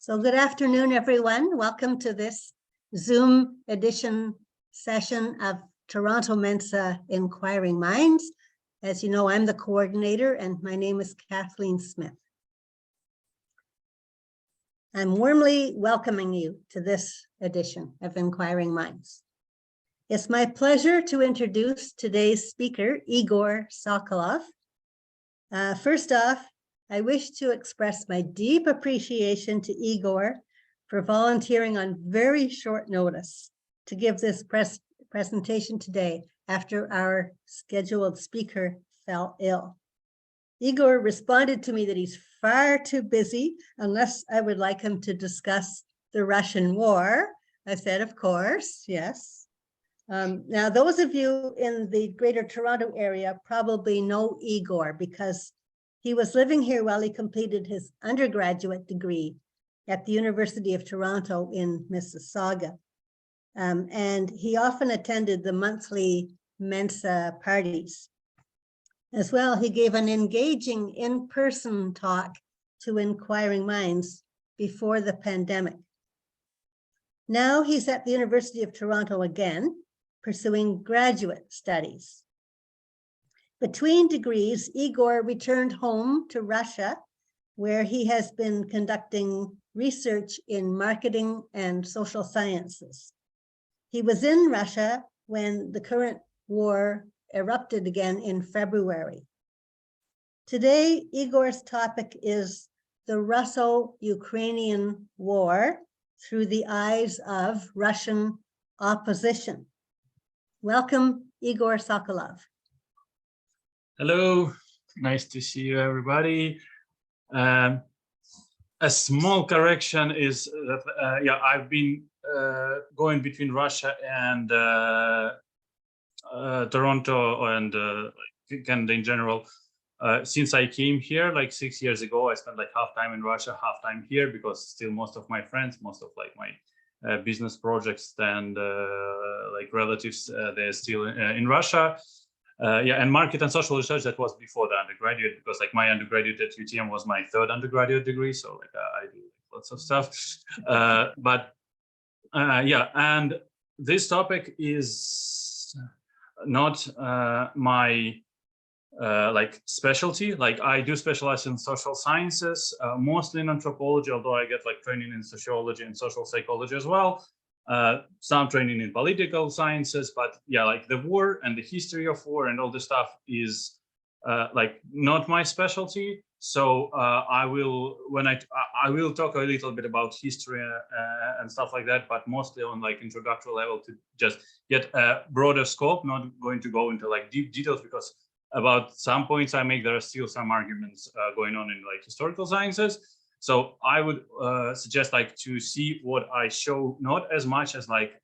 So good afternoon, everyone. Welcome to this Zoom edition session of Toronto Mensa Inquiring Minds. As you know, I'm the coordinator and my name is Kathleen Smith. I'm warmly welcoming you to this edition of Inquiring Minds. It's my pleasure to introduce today's speaker, Igor Sokolov. First off, I wish to express my deep appreciation to Igor for volunteering on very short notice to give this presentation today after our scheduled speaker fell ill. Igor responded to me that he's far too busy unless I would like him to discuss the Russian war. I said, of course, yes. Now, those of you in the Greater Toronto area probably know Igor because he was living here while he completed his undergraduate degree at the University of Toronto in Mississauga. And he often attended the monthly Mensa parties. As well, he gave an engaging in-person talk to Inquiring Minds before the pandemic. Now he's at the University of Toronto again, pursuing graduate studies. Between degrees, Igor returned home to Russia, where he has been conducting research in marketing and social sciences. He was in Russia when the current war erupted again in February. Today, Igor's topic is the Russo-Ukrainian War through the eyes of Russian opposition. Welcome, Igor Sokolov. Hello, nice to see you, everybody. A small correction is that, yeah, I've been going between Russia and Toronto and Canada in general since I came here like 6 years ago. I spent like half time in Russia, half time here because still most of my friends, most of like my business projects and like relatives, they're still in Russia. Yeah, and market and social research, that was before the undergraduate, because like my undergraduate at UTM was my third undergraduate degree, so like I do lots of stuff. Yeah, and this topic is not my like specialty. Like I do specialize in social sciences, mostly in anthropology, although I get like training in sociology and social psychology as well. Some training in political sciences, but yeah, like the war and the history of war and all this stuff is like not my specialty. So I will talk a little bit about history and stuff like that, but mostly on like introductory level to just get a broader scope, not going to go into like deep details, because about some points I make, there are still some arguments going on in like historical sciences. So I would suggest like to see what I show, not as much as like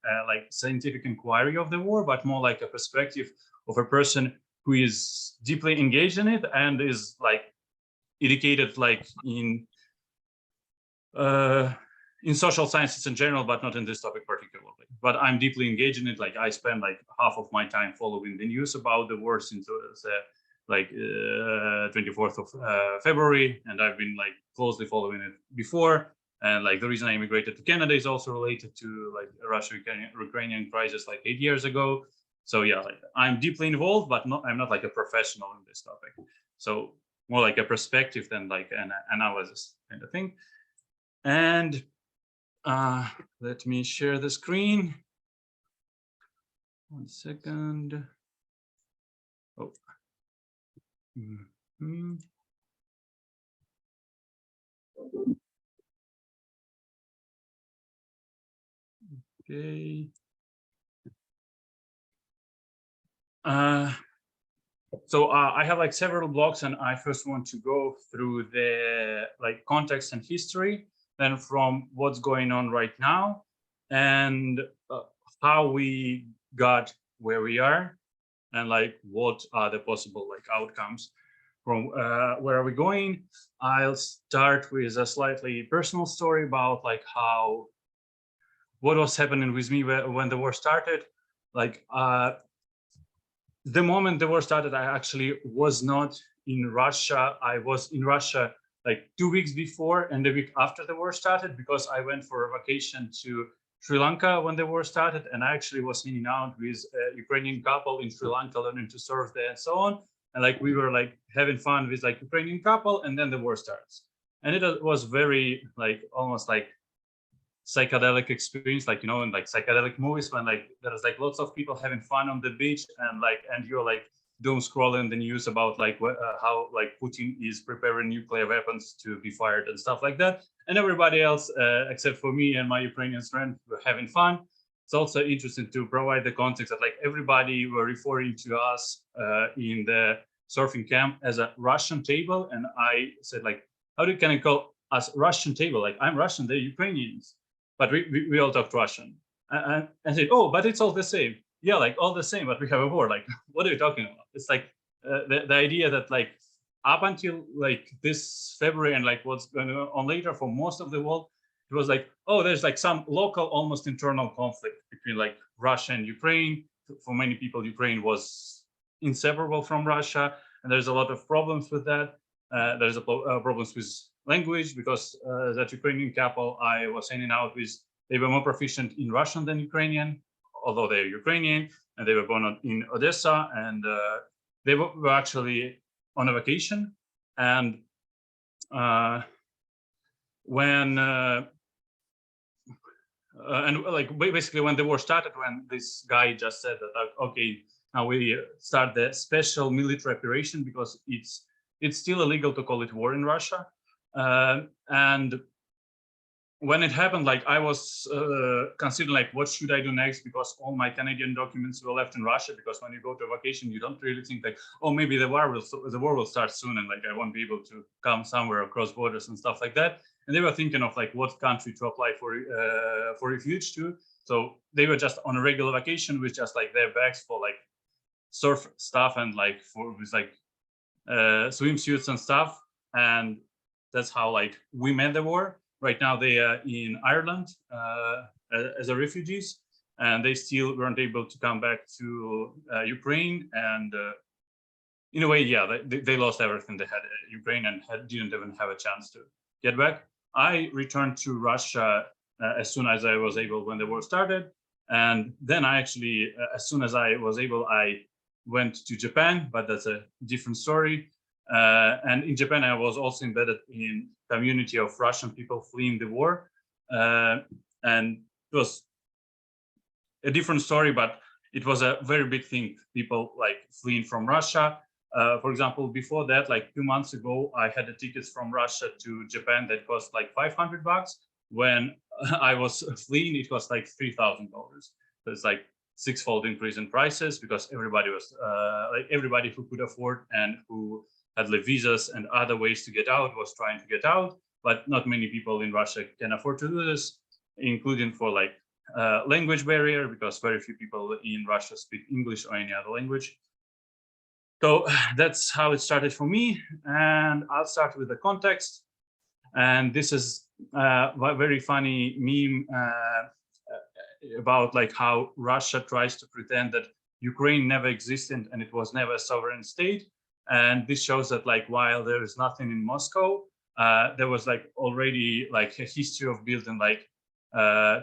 scientific inquiry of the war, but more like a perspective of a person who is deeply engaged in it and is like educated like in social sciences in general, but not in this topic particularly. But I'm deeply engaged in it. Like I spend like half of my time following the news about the war since like 24th of February, and I've been like closely following it before. And like the reason I immigrated to Canada is also related to like a Russo-Ukrainian crisis like 8 years ago. So yeah, like I'm deeply involved, but I'm not like a professional in this topic. So more like a perspective than like an analysis kind of thing. And let me share the screen. 1 second. Oh. Mm-hmm. Okay. So I have like several blocks, and I first want to go through the like context and history, then from what's going on right now, and how we got where we are, and like what are the possible like outcomes from where are we going. I'll start with a slightly personal story about like what was happening with me when the war started. Like the moment the war started, I actually was not in Russia. I was in Russia like 2 weeks before and the week after the war started, because I went for a vacation to Sri Lanka when the war started, and I actually was hanging out with a Ukrainian couple in Sri Lanka, learning to surf there and so on. And like we were like having fun with like Ukrainian couple, and then the war starts. And it was very like almost like psychedelic experience, like, you know, in like psychedelic movies when like there's like lots of people having fun on the beach, and like and you're like doom scrolling the news about like how like Putin is preparing nuclear weapons to be fired and stuff like that, and everybody else except for me and my Ukrainian friend were having fun. It's also interesting to provide the context that like everybody were referring to us in the surfing camp as a Russian table, and I said like, how can I call us Russian table? Like I'm Russian, they're Ukrainians, but we all talked Russian, and said, oh, but it's all the same. Yeah, like all the same, but we have a war. Like, what are you talking about? It's like the idea that like up until like this February and like what's going on later for most of the world, it was like, oh, there's like some local, almost internal conflict between like Russia and Ukraine. For many people, Ukraine was inseparable from Russia, and there's a lot of problems with that. There's problems with language, because that Ukrainian couple I was hanging out with, they were more proficient in Russian than Ukrainian, although they're Ukrainian, and they were born in Odessa, and they were actually on a vacation. And when and like basically when the war started, when this guy just said that okay, now we start the special military operation, because it's still illegal to call it war in Russia. And when it happened, like I was considering like what should I do next, because all my Canadian documents were left in Russia, because when you go to a vacation, you don't really think like, oh, maybe the war will start soon, and like I won't be able to come somewhere across borders and stuff like that. And they were thinking of like what country to apply for refuge to. So they were just on a regular vacation with just like their bags for like surf stuff and like with like swimsuits and stuff. And that's how like we met the war. Right now they are in Ireland as a refugees, and they still weren't able to come back to Ukraine. And in a way, yeah, they lost everything they had in Ukraine, and didn't even have a chance to get back. I returned to Russia as soon as I was able when the war started. And then I actually, as soon as I was able, I went to Japan, but that's a different story. And in Japan, I was also embedded in community of Russian people fleeing the war. And it was a different story, but it was a very big thing, people like fleeing from Russia. For example, before that, like 2 months ago, I had the tickets from Russia to Japan that cost like $500. When I was fleeing, it was like $3,000. So it's like six-fold increase in prices, because everybody was like everybody who could afford and who had the visas and other ways to get out was trying to get out, but not many people in Russia can afford to do this, including for like language barrier, because very few people in Russia speak English or any other language. So that's how it started for me, and I'll start with the context. And this is a very funny meme about like how Russia tries to pretend that Ukraine never existed and it was never a sovereign state. And this shows that like while there is nothing in Moscow, there was like already like a history of building like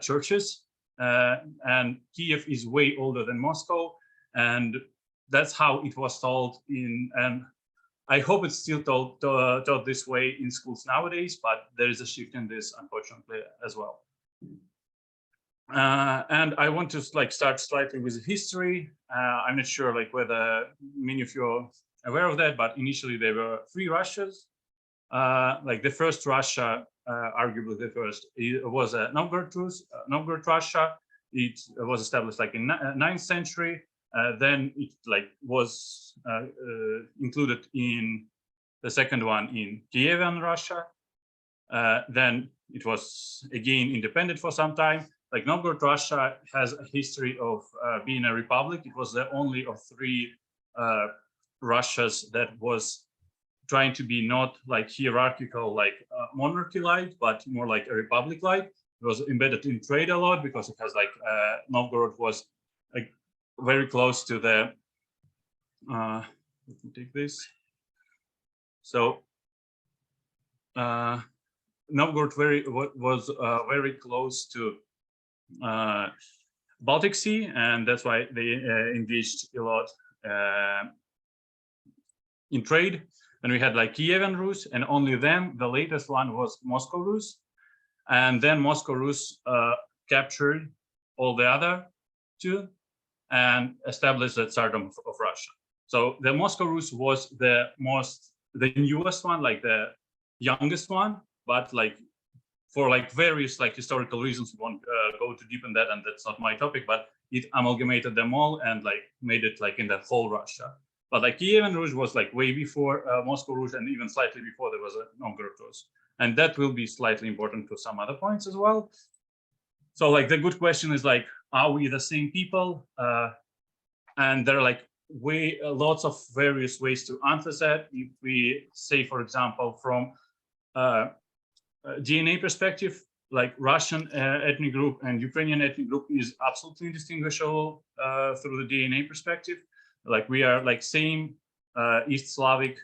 churches, and Kiev is way older than Moscow, and that's how it was told in. And I hope it's still taught this way in schools nowadays, but there is a shift in this, unfortunately, as well. And I want to like start slightly with history. I'm not sure like whether many of you are aware of that, but initially there were 3 Russias. Like the first Russia, arguably the first, it was Novgorod Russia. It was established like in 9th century. Then it like was included in the second one in Kievan Russia. Then it was again independent for some time. Like Novgorod Russia has a history of being a republic. It was the only of 3 Russias that was trying to be not like hierarchical, like monarchy-like, but more like a republic-like. It was embedded in trade a lot, because it has like Novgorod was like very close to the. Let me take this. So Novgorod was very close to Baltic Sea, and that's why they engaged a lot in trade. And we had like Kievan Rus, and only then the latest one was Moscow Rus, and then Moscow Rus captured all the other two and established the Tsardom of Russia. So the Moscow Rus was the newest one, like the youngest one, but like for like various like historical reasons, we won't go too deep in that, and that's not my topic, but it amalgamated them all and like made it like in the whole Russia. But like Kievan Rus was like way before Moscow Rus, and even slightly before there was a Novgorod Rus. And that will be slightly important to some other points as well. So like the good question is like, are we the same people? And there are like lots of various ways to answer that. If we say, for example, from DNA perspective, like Russian ethnic group and Ukrainian ethnic group is absolutely indistinguishable through the DNA perspective. Like we are like same East Slavic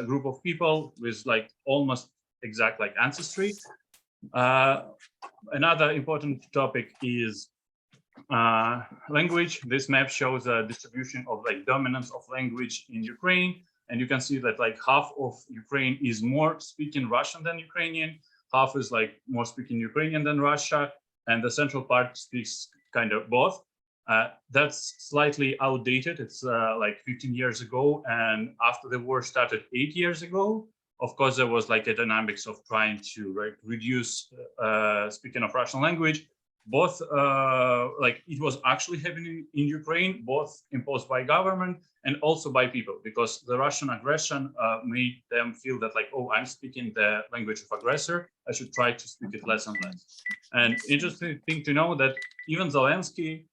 group of people with like almost exact like ancestry. Another important topic is language. This map shows a distribution of like dominance of language in Ukraine, and you can see that like half of Ukraine is more speaking Russian than Ukrainian, half is like more speaking Ukrainian than Russia, and the central part speaks kind of both. That's slightly outdated. It's like 15 years ago, and after the war started 8 years ago, of course, there was like a dynamics of trying to reduce speaking of Russian language. Both like it was actually happening in Ukraine, both imposed by government and also by people, because the Russian aggression made them feel that like, oh, I'm speaking the language of aggressor, I should try to speak it less and less. And interesting thing to know that even Zelensky,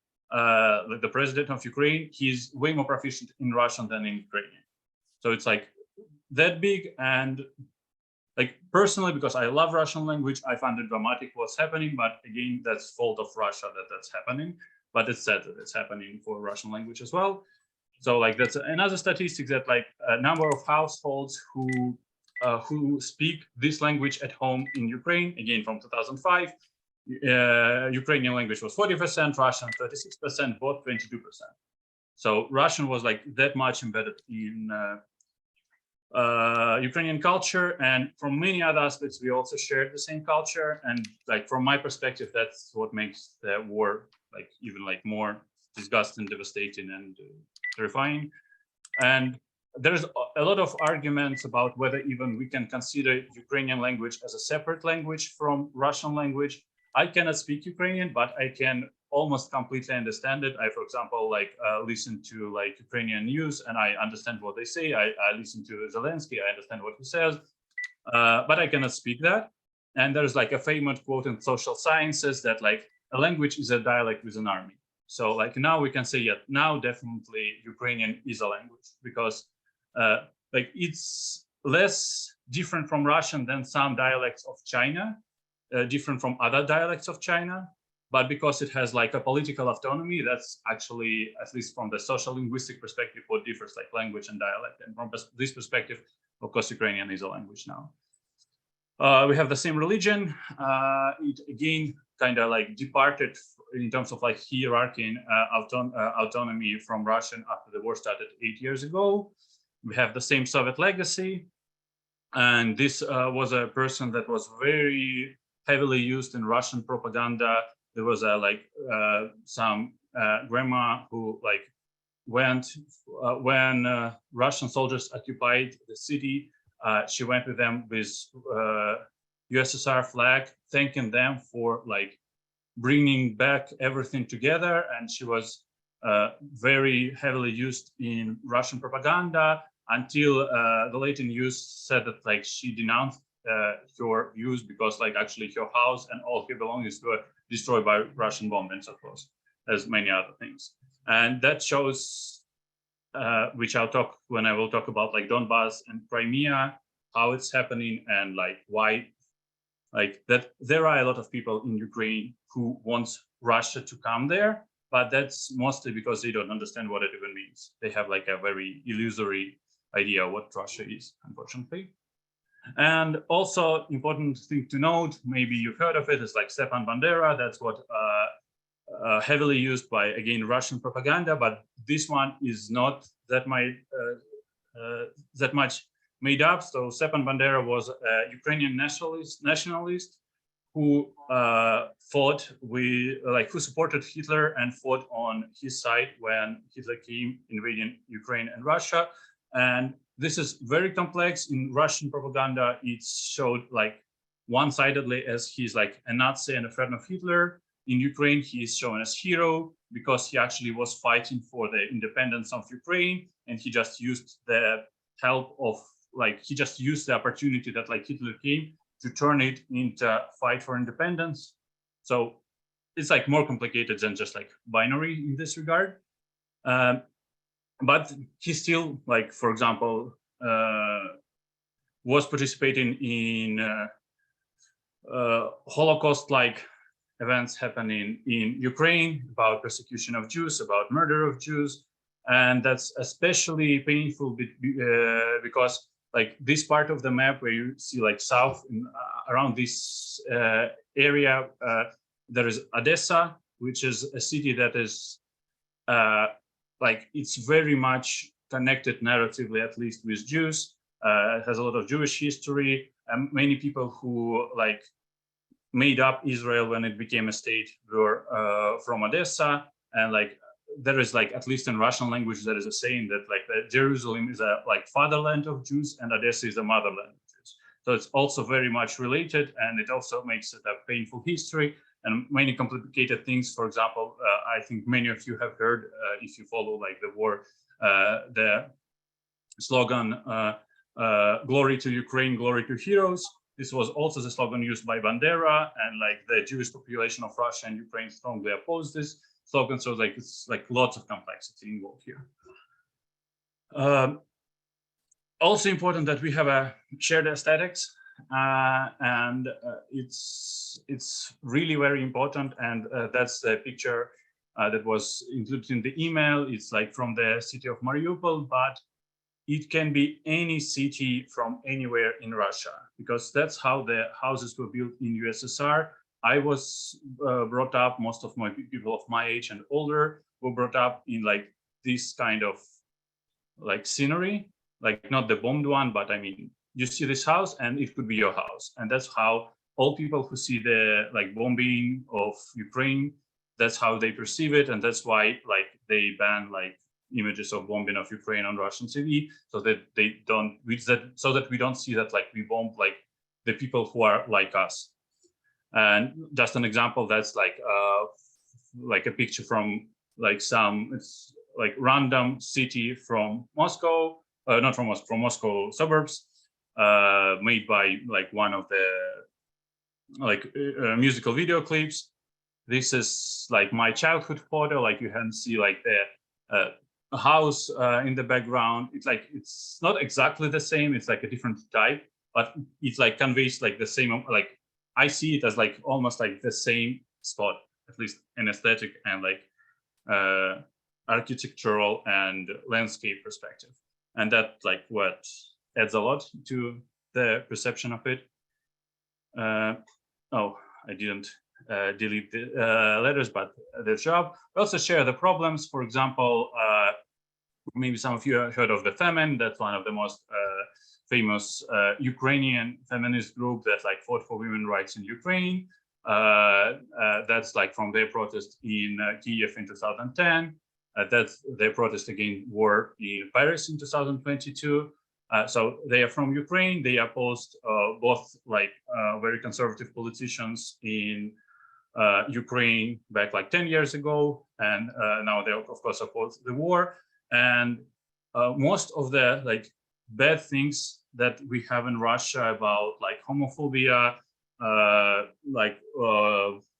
like the president of Ukraine, he's way more proficient in Russian than in Ukrainian. So it's like that big. And like personally, because I love Russian language, I find it dramatic what's happening, but again, that's fault of Russia that that's happening, but it's sad that it's happening for Russian language as well. So like that's another statistic that like a number of households who speak this language at home in Ukraine, again from 2005, Ukrainian language was 40%, Russian 36%, both 22%. So Russian was like that much embedded in Ukrainian culture, and from many other aspects, we also shared the same culture. And like from my perspective, that's what makes the war like even like more disgusting, devastating, and terrifying. And there's a lot of arguments about whether even we can consider Ukrainian language as a separate language from Russian language. I cannot speak Ukrainian, but I can almost completely understand it. I, for example, like listen to like Ukrainian news and I understand what they say. I listen to Zelensky, I understand what he says, but I cannot speak that. And there's like a famous quote in social sciences that like a language is a dialect with an army. So like now we can say, yeah, now definitely Ukrainian is a language, because like it's less different from Russian than some dialects of China, different from other dialects of China. But because it has like a political autonomy, that's actually, at least from the social linguistic perspective, what differs like language and dialect. And from this perspective, of course, Ukrainian is a language now. We have the same religion. It again kind of like departed in terms of like hierarchy and autonomy from Russian after the war started 8 years ago. We have the same Soviet legacy. And this was a person that was very heavily used in Russian propaganda. There was some grandma who like went when Russian soldiers occupied the city. She went with them with USSR flag, thanking them for like bringing back everything together. And she was very heavily used in Russian propaganda until the later news said that like she denounced her views because like actually her house and all her belongings were destroyed by Russian bombings, of course, as many other things. And that shows, which I'll talk when I will talk about like Donbass and Crimea, how it's happening and like why, like that there are a lot of people in Ukraine who want Russia to come there, but that's mostly because they don't understand what it even means. They have like a very illusory idea what Russia is, unfortunately. And also important thing to note, maybe you've heard of it, is like Stepan Bandera. That's what heavily used by, again, Russian propaganda, but this one is not that much made up. So Stepan Bandera was a Ukrainian nationalist who fought with, who supported Hitler and fought on his side when Hitler came invading Ukraine and Russia. And this is very complex. In Russian propaganda, it's showed like one-sidedly as he's like a Nazi and a friend of Hitler. In Ukraine, he is shown as hero because he actually was fighting for the independence of Ukraine, and he just used the help of, he just used the opportunity that Hitler came to turn it into fight for independence. So it's more complicated than just binary in this regard. But he still, for example, was participating in Holocaust-like events happening in Ukraine about persecution of Jews, about murder of Jews. And that's especially painful because this part of the map where you see south around this area, there is Odessa, which is a city that is it's very much connected narratively, at least with Jews. It has a lot of Jewish history, and many people who made up Israel when it became a state were from Odessa. And there is at least in Russian language, there is a saying that that Jerusalem is a fatherland of Jews and Odessa is a motherland of Jews. So it's also very much related, and it also makes it a painful history and many complicated things. For example, I think many of you have heard, if you follow the war, the slogan, glory to Ukraine, glory to heroes. This was also the slogan used by Bandera, and the Jewish population of Russia and Ukraine strongly opposed this slogan. So it's lots of complexity involved here. Also important that we have a shared aesthetics, and it's really very important. And that's the picture that was included in the email. It's from the city of Mariupol, but it can be any city from anywhere in Russia, because that's how the houses were built in USSR. I was brought up, most of my people of my age and older were brought up in this kind of scenery, not the bombed one, but I mean, you see this house and it could be your house. And that's how all people who see the bombing of Ukraine, that's how they perceive it. And that's why they ban images of bombing of Ukraine on Russian TV, so that they don't, so that we don't see that we bomb the people who are like us. And just an example, that's a picture from some, it's random city from Moscow, not from Moscow, from Moscow suburbs, made by one of the musical video clips. This is my childhood photo. You can see the house in the background. It's not exactly the same. It's a different type, but it's conveys the same. I see it as almost the same spot, at least in aesthetic and architectural and landscape perspective. And that what adds a lot to the perception of it. Oh, I didn't delete the letters, but their job. We also share the problems. For example, maybe some of you have heard of the Femen. That's one of the most famous Ukrainian feminist group that fought for women's rights in Ukraine. That's from their protest in Kiev in 2010. That's their protest against war in Paris in 2022. So they are from Ukraine. They opposed both very conservative politicians in Ukraine back 10 years ago, and now they of course oppose the war. And most of the bad things that we have in Russia about homophobia,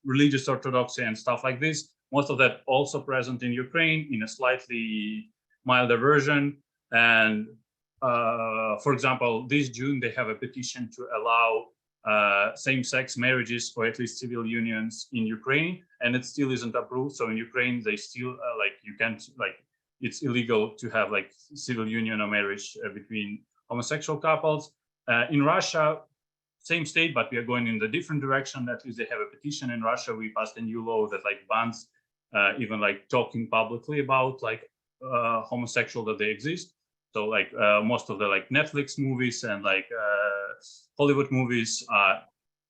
religious orthodoxy and stuff like this, most of that also present in Ukraine in a slightly milder version. And for example, this June they have a petition to allow same-sex marriages or at least civil unions in Ukraine, and it still isn't approved. So in Ukraine they still you can't it's illegal to have civil union or marriage between homosexual couples. in Russia, same state, but we are going in the different direction. At least they have a petition in Russia. We passed a new law that like bans even like talking publicly about like homosexual that they exist. So like most of the like Netflix movies and like Hollywood movies are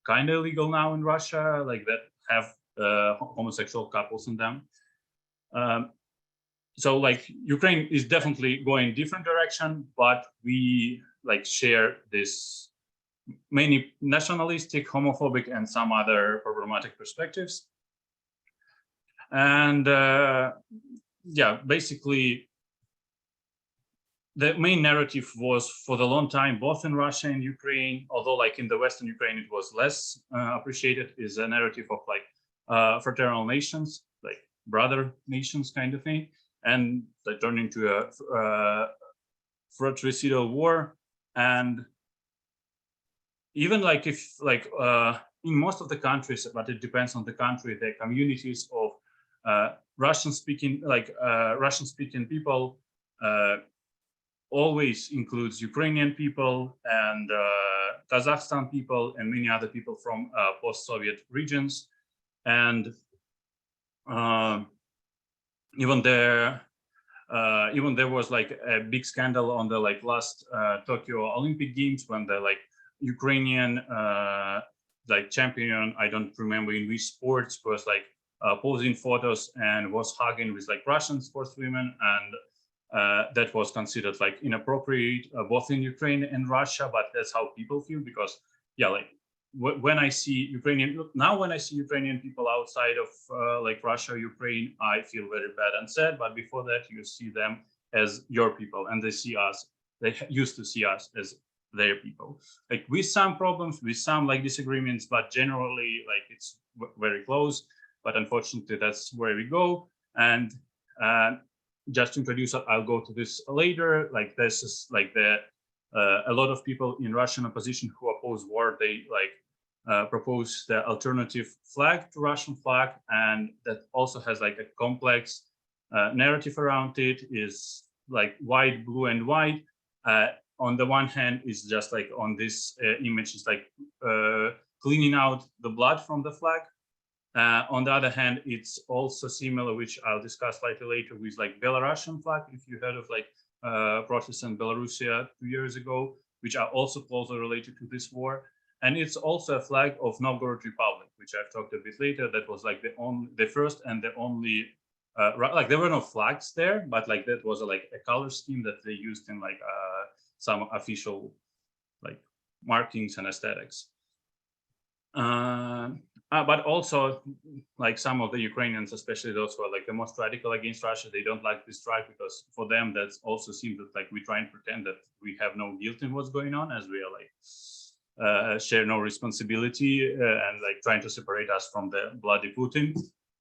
kind of illegal now in Russia, like that have homosexual couples in them. So like Ukraine is definitely going different direction, but we like share this many nationalistic, homophobic, and some other problematic perspectives. And yeah, basically the main narrative was for the long time, both in Russia and Ukraine, although like in the Western Ukraine, it was less appreciated, is a narrative of like fraternal nations, like brother nations kind of thing. And they turned into a fratricidal war. And even like if like in most of the countries, but it depends on the country, the communities of Russian-speaking people always includes Ukrainian people and Kazakhstan people and many other people from post-Soviet regions. And even there was like a big scandal on the like last Tokyo Olympic Games when the like Ukrainian like champion, I don't remember in which sports, was like posing photos and was hugging with like Russian sportswomen, and that was considered like inappropriate both in Ukraine and Russia. But that's how people feel, because yeah, like when I see Ukrainian people outside of like Russia, Ukraine, I feel very bad and sad. But before that, you see them as your people, and they used to see us as their people, like with some problems, with some like disagreements, but generally like it's very close. But unfortunately, that's where we go. And just to introduce, I'll go to this later. Like this is like a lot of people in Russian opposition who oppose war, they like propose the alternative flag to Russian flag, and that also has like a complex narrative around it. Is like white, blue, and white. On the one hand, is just like on this image, is like cleaning out the blood from the flag. On the other hand, it's also similar, which I'll discuss slightly later, with like Belarusian flag. If you heard of like protests in Belarus 2 years ago, which are also closely related to this war. And it's also a flag of Novgorod Republic, which I've talked a bit later. That was like the first and the only, like there were no flags there, but like that was like a color scheme that they used in like some official like markings and aesthetics. But also like some of the Ukrainians, especially those who are like the most radical against Russia, they don't like this strike, because for them that also seems that like we try and pretend that we have no guilt in what's going on, as we are like share no responsibility and like trying to separate us from the bloody Putin.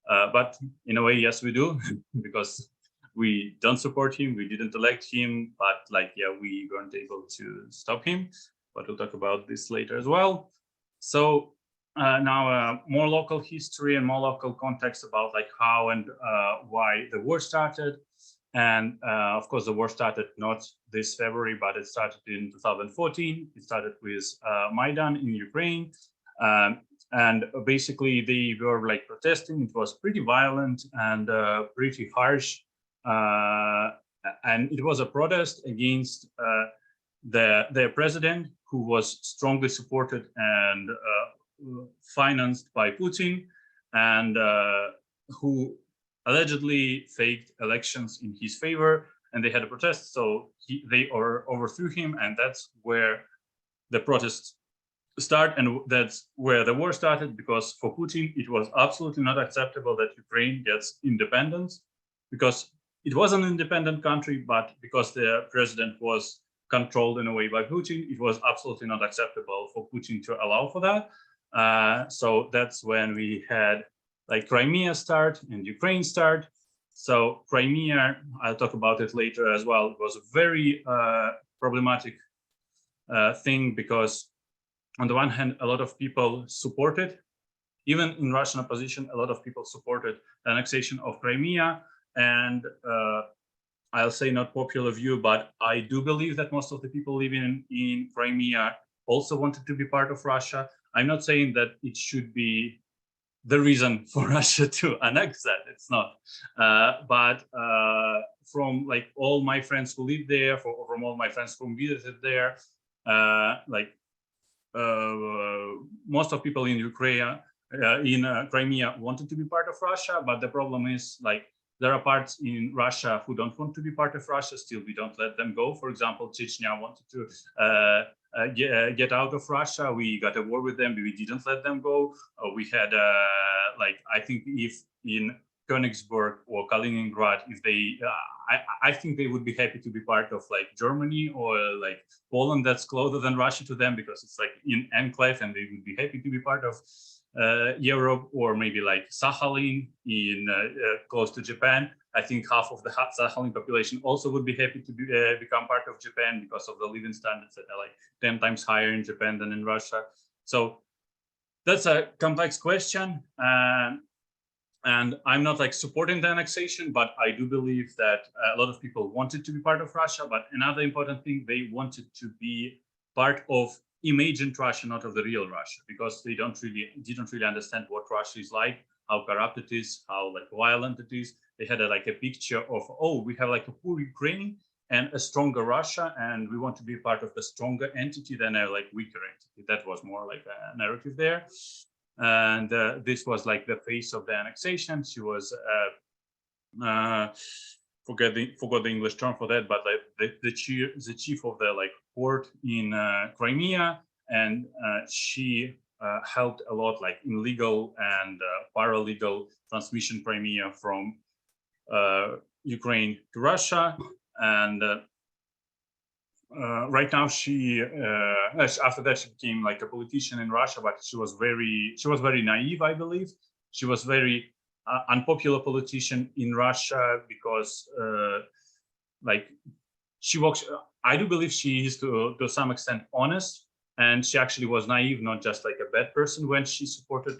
But in a way, yes, we do, because we don't support him, we didn't elect him, but like, yeah, we weren't able to stop him. But we'll talk about this later as well. So now more local history and more local context about like how and why the war started. And of course, the war started not this February, but it started in 2014. It started with Maidan in Ukraine. And basically they were like protesting. It was pretty violent and pretty harsh. And it was a protest against their president, who was strongly supported and financed by Putin, and who allegedly faked elections in his favor, and they had a protest, so they overthrew him, and that's where the protests start, and that's where the war started, because for Putin it was absolutely not acceptable that Ukraine gets independence, because it was an independent country, but because the president was controlled in a way by Putin, it was absolutely not acceptable for Putin to allow for that. So that's when we had like Crimea start and Ukraine start. So Crimea, I'll talk about it later as well, it was a very problematic thing, because on the one hand, a lot of people supported, even in Russian opposition, a lot of people supported the annexation of Crimea. And I'll say not popular view, but I do believe that most of the people living in Crimea also wanted to be part of Russia. I'm not saying that it should be the reason for Russia to annex that. It's not. But from like all my friends who live there, from all my friends who visited there, most of people in Ukraine, Crimea wanted to be part of Russia, but the problem is like there are parts in Russia who don't want to be part of Russia. Still, we don't let them go. For example, Chechnya wanted to get out of Russia. We got a war with them. We didn't let them go. We had like, I think if in Königsberg or Kaliningrad, if they, I think they would be happy to be part of like Germany or like Poland that's closer than Russia to them, because it's like in enclave, and they would be happy to be part of Europe, or maybe like Sakhalin in close to Japan. I think half of the Sakhalin population also would be happy to become part of Japan because of the living standards that are like 10 times higher in Japan than in Russia. So that's a complex question. And I'm not like supporting the annexation, but I do believe that a lot of people wanted to be part of Russia. But another important thing, they wanted to be part of imagined Russia, not of the real Russia, because they didn't really understand what Russia is like, how corrupt it is, how like violent it is. They had like a picture of, oh, we have like a poor Ukraine and a stronger Russia, and we want to be part of a stronger entity than a like weaker entity. That was more like a narrative there. And this was like the face of the annexation. She was forgot the English term for that, but like the chief of the like port in Crimea, and she helped a lot like in legal and paralegal transmission Crimea from Ukraine to Russia. And right now she after that she became like a politician in Russia, but she was very naive, I believe. She was very unpopular politician in Russia because like she works, I do believe she is to some extent honest, and she actually was naive, not just like a bad person when she supported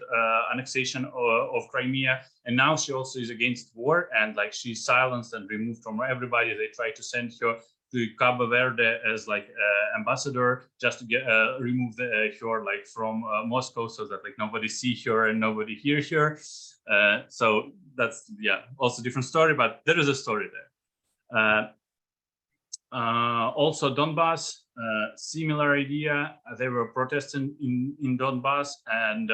annexation of Crimea. And now she also is against war, and like she's silenced and removed from everybody. They try to send her to Cabo Verde as like ambassador, just to get remove her like from Moscow, so that like nobody see her and nobody hear her. So that's, yeah, also different story, but there is a story there. Also Donbass, similar idea. They were protesting in Donbass, and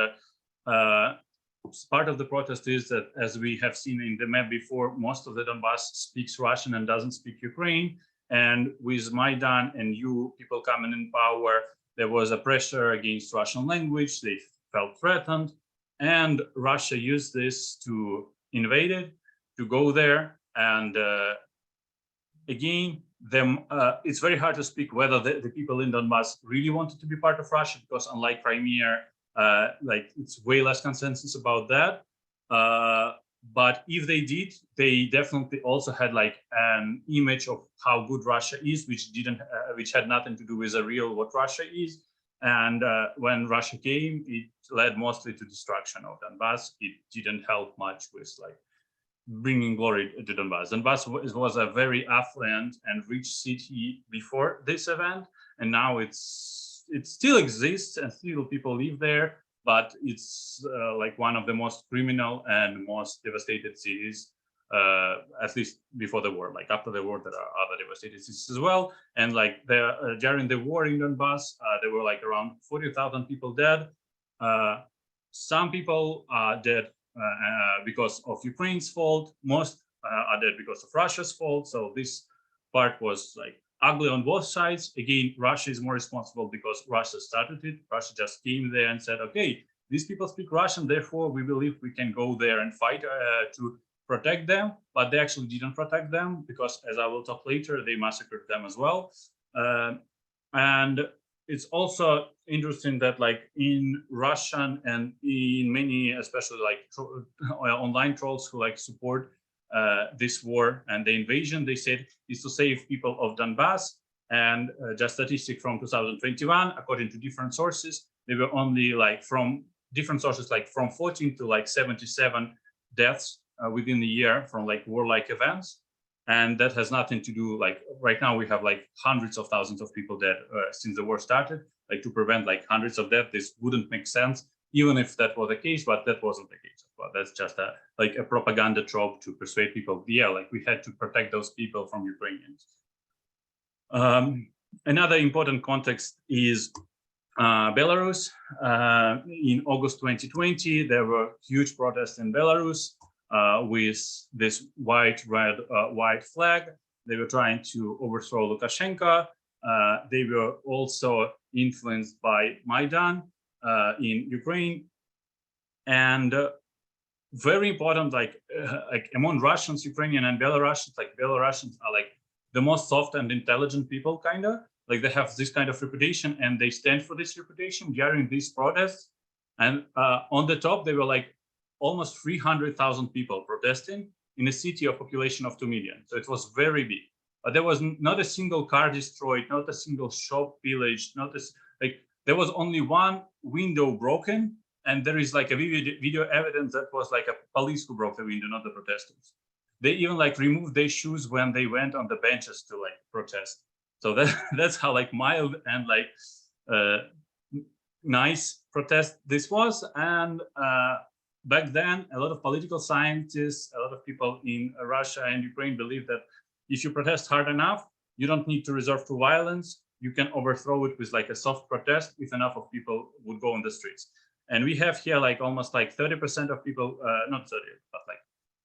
part of the protest is that, as we have seen in the map before, most of the Donbass speaks Russian and doesn't speak Ukraine. And with Maidan and new people coming in power, there was a pressure against Russian language. They felt threatened, and Russia used this to invade it, to go there. And again, it's very hard to speak whether the people in Donbass really wanted to be part of Russia, because unlike Crimea, like it's way less consensus about that. But if they did, they definitely also had like an image of how good Russia is, which had nothing to do with the real what Russia is. And when Russia came, it led mostly to destruction of Donbass. It didn't help much with like bringing glory to Donbass. Donbass was a very affluent and rich city before this event, and now it still exists and still people live there, but it's like one of the most criminal and most devastated cities, at least before the war. Like after the war, there are other devastated cities as well. And like during the war in Donbass, there were like around 40,000 people dead. Some people are dead because of Ukraine's fault. Most are dead because of Russia's fault. So this part was like ugly on both sides. Again, Russia is more responsible because Russia started it. Russia just came there and said, okay, these people speak Russian, therefore we believe we can go there and fight to protect them. But they actually didn't protect them, because, as I will talk later, they massacred them as well. And it's also interesting that like in Russian and in many, especially like online trolls who like support this war and the invasion, they said is to save people of Donbass. And just statistic from 2021, according to different sources, they were only like from different sources, like from 14 to like 77 deaths within the year from like warlike events. And that has nothing to do, like right now we have like hundreds of thousands of people dead since the war started. Like to prevent like hundreds of deaths, this wouldn't make sense, even if that was the case, but that wasn't the case. Well, that's just a propaganda trope to persuade people, yeah, like we had to protect those people from Ukrainians. Another important context is Belarus. In August 2020, there were huge protests in Belarus with this white, red, white flag. They were trying to overthrow Lukashenko. They were also influenced by Maidan in Ukraine. And very important, like among Russians, Ukrainian and Belarusians, like Belarusians are like the most soft and intelligent people, kind of. Like they have this kind of reputation and they stand for this reputation during these protests. And on the top, they were like almost 300,000 people protesting in a city of population of 2 million. So it was very big. But there was not a single car destroyed, not a single shop pillaged, not a, like there was only one window broken. And there is like a video evidence that was like a police who broke the window, not the protesters. They even like removed their shoes when they went on the benches to like protest. So that's how like mild and like nice protest this was. And back then, a lot of political scientists, a lot of people in Russia and Ukraine believe that if you protest hard enough, you don't need to resort to violence. You can overthrow it with like a soft protest if enough of people would go on the streets. And we have here like almost like 30% of people, not 30, but like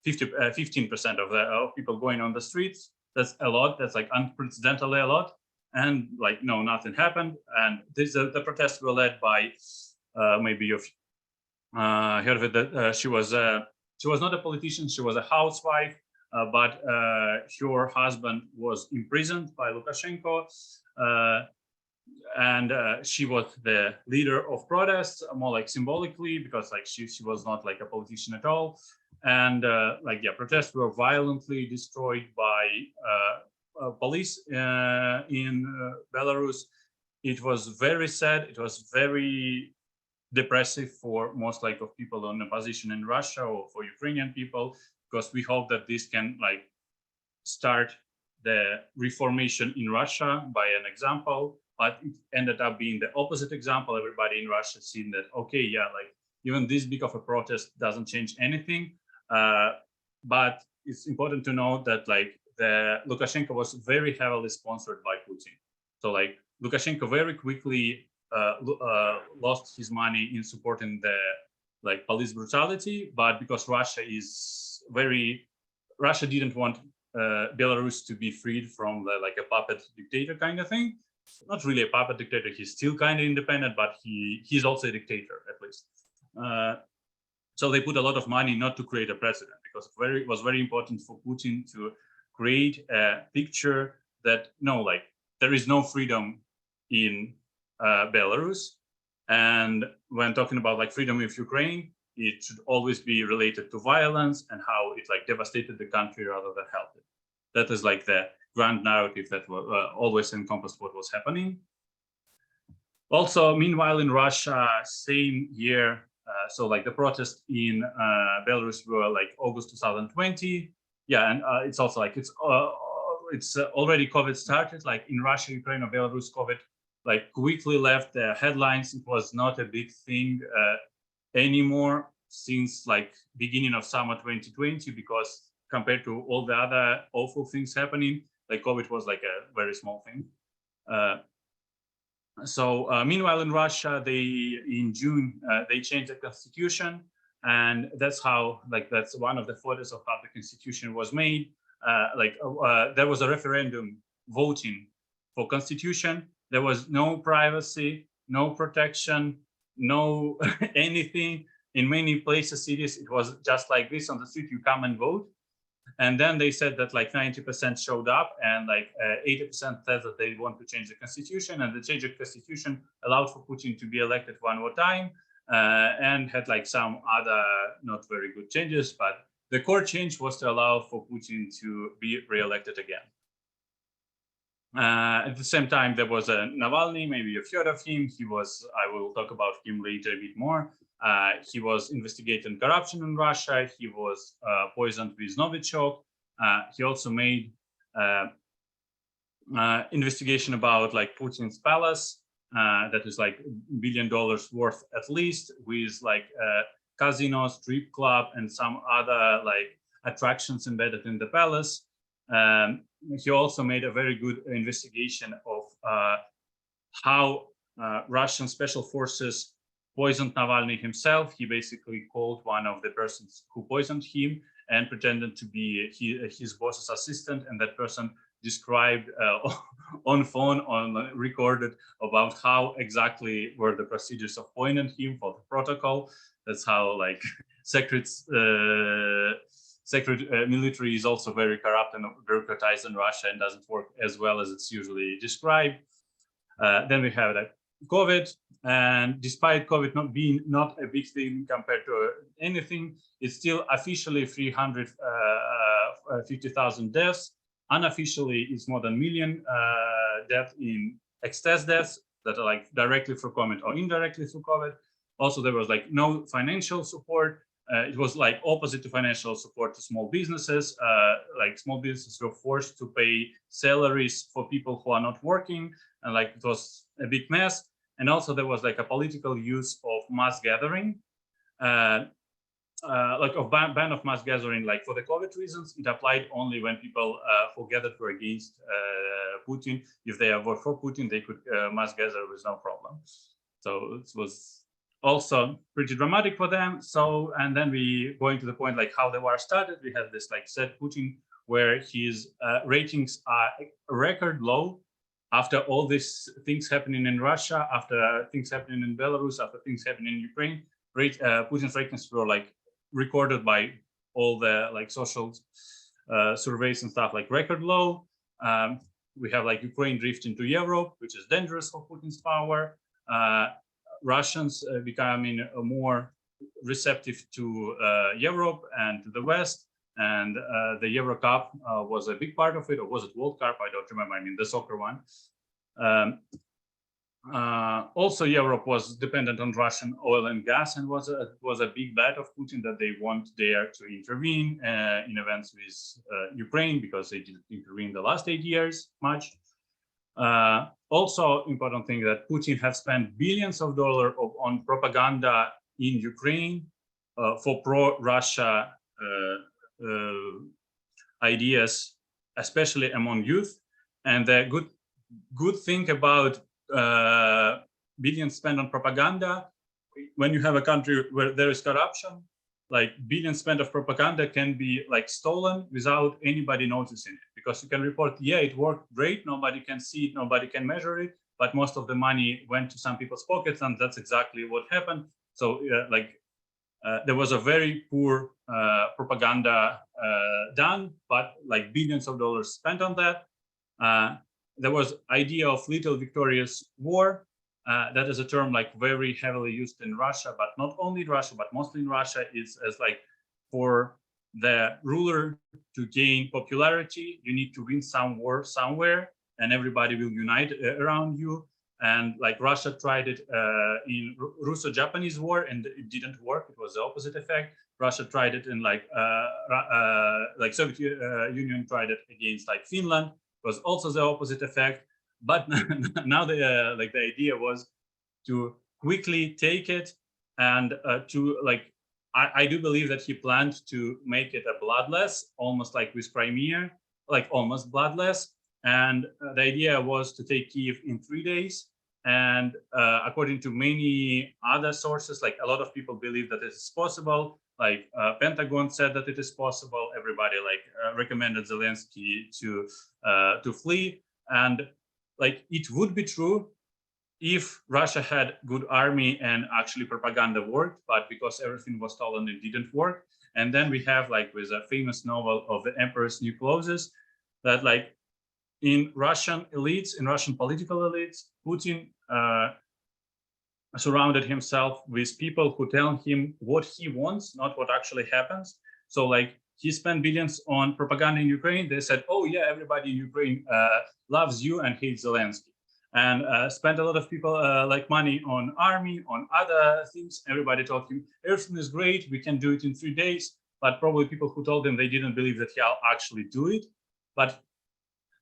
15% of people going on the streets. That's a lot. That's like unprecedentedly a lot. And like, no, nothing happened. And the protests were led by, maybe you've heard of it, that she was not a politician, she was a housewife, but her husband was imprisoned by Lukashenko. And she was the leader of protests, more like symbolically, because like she was not like a politician at all. And like, yeah, protests were violently destroyed by police in Belarus. It was very sad. It was very depressive for most like of people on the position in Russia or for Ukrainian people, because we hope that this can like start the reformation in Russia by an example. But it ended up being the opposite example. Everybody in Russia seen that, okay, yeah, like even this big of a protest doesn't change anything. But it's important to know that like the Lukashenko was very heavily sponsored by Putin. So like Lukashenko very quickly lost his money in supporting the like police brutality, but because Russia didn't want Belarus to be freed from like a puppet dictator kind of thing. Not really a puppet dictator, he's still kind of independent, but he's also a dictator at least. So they put a lot of money not to create a president, because it was very important for Putin to create a picture that no, like there is no freedom in Belarus. And when talking about like freedom of Ukraine, it should always be related to violence and how it like devastated the country rather than helped it. That is like the grand narrative that always encompassed what was happening. Also, meanwhile, in Russia, same year, so like the protests in Belarus were like August 2020. Yeah, and it's also like it's already COVID started. Like in Russia, Ukraine, or Belarus, COVID like quickly left the headlines. It was not a big thing anymore since like beginning of summer 2020, because compared to all the other awful things happening, like COVID was like a very small thing. So meanwhile in Russia, in June, they changed the constitution. And that's how, like, that's one of the photos of how the constitution was made. There was a referendum voting for constitution. There was no privacy, no protection, no anything. In many places, cities, it was just like this on the street, you come and vote. And then they said that like 90% showed up, and like 80% said that they want to change the constitution, and the change of constitution allowed for Putin to be elected one more time, and had like some other not very good changes. But the core change was to allow for Putin to be re-elected again. At the same time, there was a Navalny, maybe you've heard of him. I will talk about him later a bit more. He was investigating corruption in Russia. He was poisoned with Novichok. He also made investigation about like Putin's palace that is like $1 billion worth at least, with like casino, strip club, and some other like attractions embedded in the palace. He also made a very good investigation of how Russian special forces poisoned Navalny himself. He basically called one of the persons who poisoned him and pretended to be his boss's assistant, and that person described on phone, recorded about how exactly were the procedures of poisoning him for the protocol. That's how like secret military is also very corrupt and bureaucratized in Russia and doesn't work as well as it's usually described. Then we have like COVID, and despite COVID not a big thing compared to anything, it's still officially 350,000 deaths. Unofficially, it's more than 1 million deaths in excess deaths that are like directly through COVID or indirectly through COVID. Also, there was like no financial support. It was like opposite to financial support to small businesses. Like small businesses were forced to pay salaries for people who are not working, and like it was a big mess. And also there was like a political use of mass gathering, like of ban of mass gathering. Like for the COVID reasons, it applied only when people who gathered were against Putin. If they were for Putin, they could mass gather with no problem. So it was also pretty dramatic for them. So, and then we going to the point like how the war started. We have this like said Putin, where his ratings are record low after all these things happening in Russia, after things happening in Belarus, after things happening in Ukraine. Putin's ratings were like recorded by all the like social surveys and stuff like record low. We have like Ukraine drift into Europe, which is dangerous for Putin's power. Russians becoming more receptive to Europe and to the West, and the Euro Cup was a big part of it, or was it World Cup? I don't remember. I mean, the soccer one. Also, Europe was dependent on Russian oil and gas, and was a big bet of Putin that they want there to intervene in events with Ukraine, because they didn't intervene the last 8 years much. Also, important thing that Putin has spent billions of dollars on propaganda in Ukraine for pro-Russia ideas, especially among youth. And the good thing about billions spent on propaganda, when you have a country where there is corruption, like billions spent of propaganda can be like stolen without anybody noticing it, because you can report, yeah, it worked great, nobody can see it, nobody can measure it, but most of the money went to some people's pockets, and that's exactly what happened. So there was a very poor propaganda done, but like billions of dollars spent on that. There was idea of little victorious war. That is a term like very heavily used in Russia, but not only in Russia, but mostly in Russia, is as like for the ruler to gain popularity, you need to win some war somewhere, and everybody will unite around you. And like Russia tried it in Russo-Japanese War, and it didn't work. It was the opposite effect. Russia tried it in like Soviet Union tried it against like Finland. It was also the opposite effect. But now the idea was to quickly take it, and to like I do believe that he planned to make it a bloodless, almost like with Crimea, like almost bloodless. And the idea was to take Kyiv in 3 days. And according to many other sources, like a lot of people believe that it is possible. Like Pentagon said that it is possible. Everybody like recommended Zelensky to flee. And like it would be true if Russia had good army and actually propaganda worked, but because everything was stolen, it didn't work. And then we have like with a famous novel of the Emperor's New Clothes, that like in Russian elites, in Russian political elites, Putin surrounded himself with people who tell him what he wants, not what actually happens. So like he spent billions on propaganda in Ukraine. They said, oh yeah, everybody in Ukraine loves you and hates Zelensky. And spent a lot of people like money on army, on other things. Everybody told him, everything is great, we can do it in 3 days. But probably people who told him, they didn't believe that he'll actually do it. But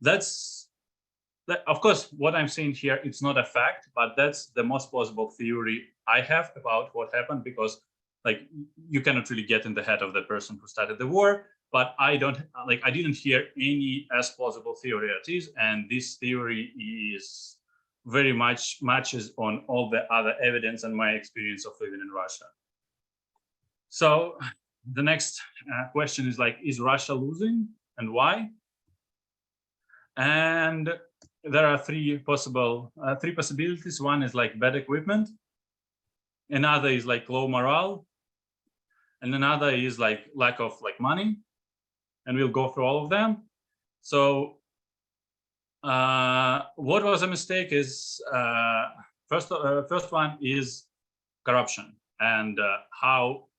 That's of course, what I'm saying here, it's not a fact, but that's the most plausible theory I have about what happened, because like you cannot really get in the head of the person who started the war, but I didn't hear any as plausible theory as is, and this theory is very much matches on all the other evidence and my experience of living in Russia. So the next question is like, is Russia losing and why? And there are three possibilities. One is like bad equipment, another is like low morale, and another is like lack of like money. And we'll go through all of them. So what was a mistake is first one is corruption, and how,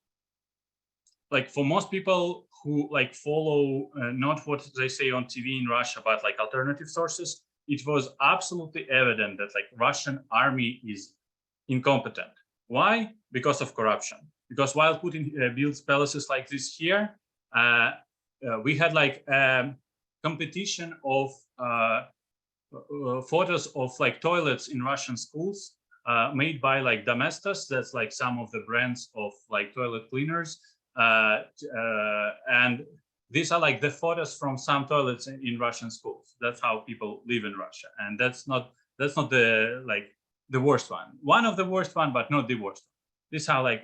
like, for most people who like follow not what they say on TV in Russia, but like alternative sources, it was absolutely evident that like Russian army is incompetent. Why? Because of corruption. Because while Putin builds palaces like this here, we had like competition of photos of like toilets in Russian schools made by like Domestos. That's like some of the brands of like toilet cleaners. And these are like the photos from some toilets in Russian schools. That's how people live in Russia. And that's not the like the worst one. One of the worst one, but not the worst. This is how like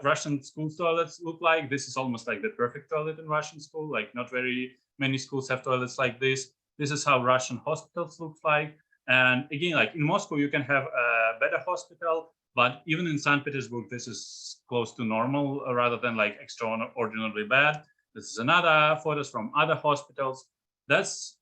Russian school toilets look like. This is almost like the perfect toilet in Russian school. Like not very many schools have toilets like this. This is how Russian hospitals look like. And again, like in Moscow, you can have a better hospital, but even in St. Petersburg, this is close to normal rather than like extraordinarily bad. This is another photos from other hospitals. That's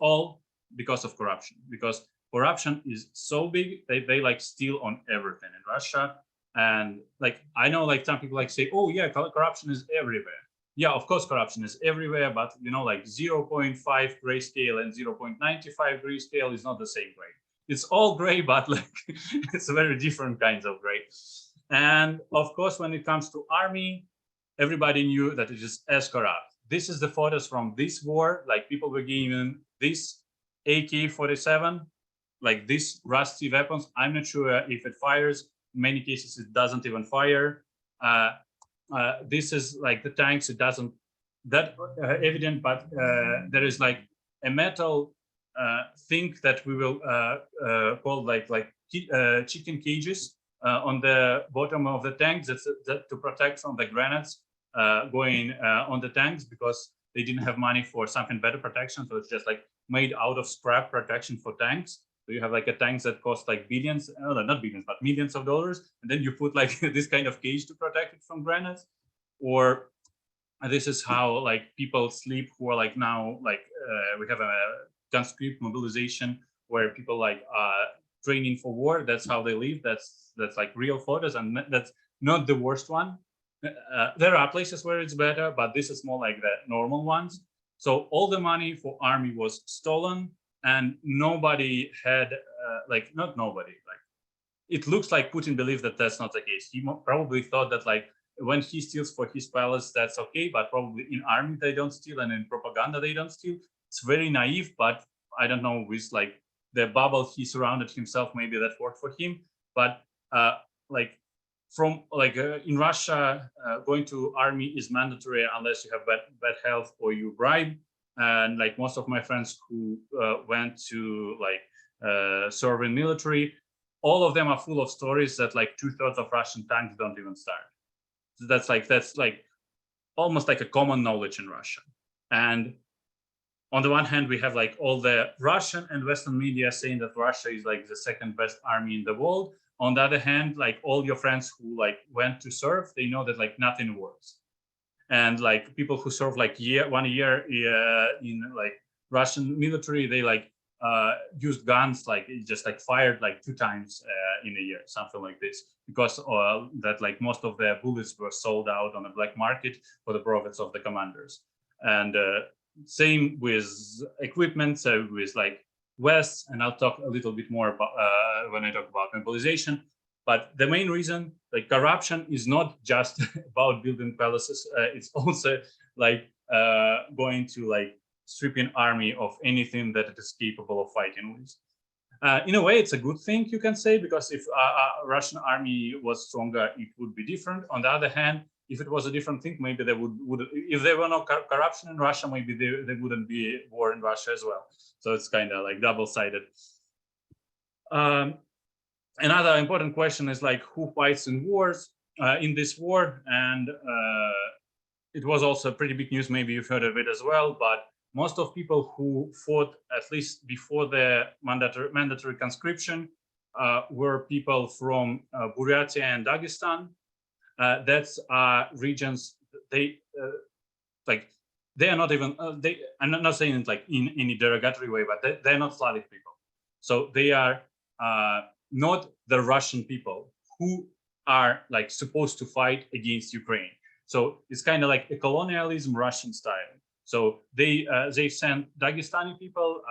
all because of corruption, because corruption is so big, they like steal on everything in Russia. And like, I know like some people like say, oh yeah, corruption is everywhere. Yeah, of course, corruption is everywhere, but you know, like 0.5 grayscale and 0.95 grayscale is not the same gray. It's all gray, but like it's very different kinds of gray. And of course, when it comes to army, everybody knew that it is as corrupt. This is the photos from this war. Like people were given this AK-47, like these rusty weapons. I'm not sure if it fires. In many cases, it doesn't even fire. This is like the tanks. It doesn't that evident, but there is like a metal thing that we will call like chicken cages on the bottom of the tanks that to protect from the grenades going on the tanks, because they didn't have money for something better protection. So it's just like made out of scrap protection for tanks. So you have like a tank that costs like billions, not billions, but millions of dollars. And then you put like this kind of cage to protect it from grenades. Or this is how like people sleep who are like now, like we have a conscript mobilization where people like training for war. That's how they live. That's like real photos, and that's not the worst one. There are places where it's better, but this is more like the normal ones. So all the money for army was stolen, and nobody had not nobody, like it looks like Putin believes that that's not the case. He probably thought that like when he steals for his palace, that's okay, but probably in army they don't steal, and in propaganda they don't steal. It's very naive, but I don't know, with like the bubble he surrounded himself, maybe that worked for him. But like from like in Russia, going to army is mandatory unless you have bad health or you bribe. And like most of my friends who went to like serve in military, all of them are full of stories that like 2/3 of Russian tanks don't even start. So that's like almost like a common knowledge in Russia. And on the one hand, we have like all the Russian and Western media saying that Russia is like the second best army in the world. On the other hand, like all your friends who like went to serve, they know that like nothing works. And like people who serve like 1 year in like Russian military, they like used guns, like just like fired like 2 times in a year, something like this, because that like most of the bullets were sold out on the black market for the profits of the commanders. And same with equipment, so with like West, and I'll talk a little bit more about when I talk about mobilization. But the main reason, like corruption, is not just about building palaces. It's also like going to like sweeping army of anything that it is capable of fighting with. In a way, it's a good thing, you can say, because if a Russian army was stronger, it would be different. On the other hand, if it was a different thing, maybe they would if there were no corruption in Russia, maybe there wouldn't be war in Russia as well. So it's kind of like double-sided. Another important question is like, who fights in wars, in this war? And it was also pretty big news, maybe you've heard of it as well, but most of people who fought, at least before the mandatory conscription, were people from Buryatia and Dagestan. That's regions, they are not even, I'm not saying it like in any derogatory way, but they're not Slavic people. So they are not the Russian people who are like supposed to fight against Ukraine. So it's kind of like a colonialism Russian style. So they sent Dagestani people.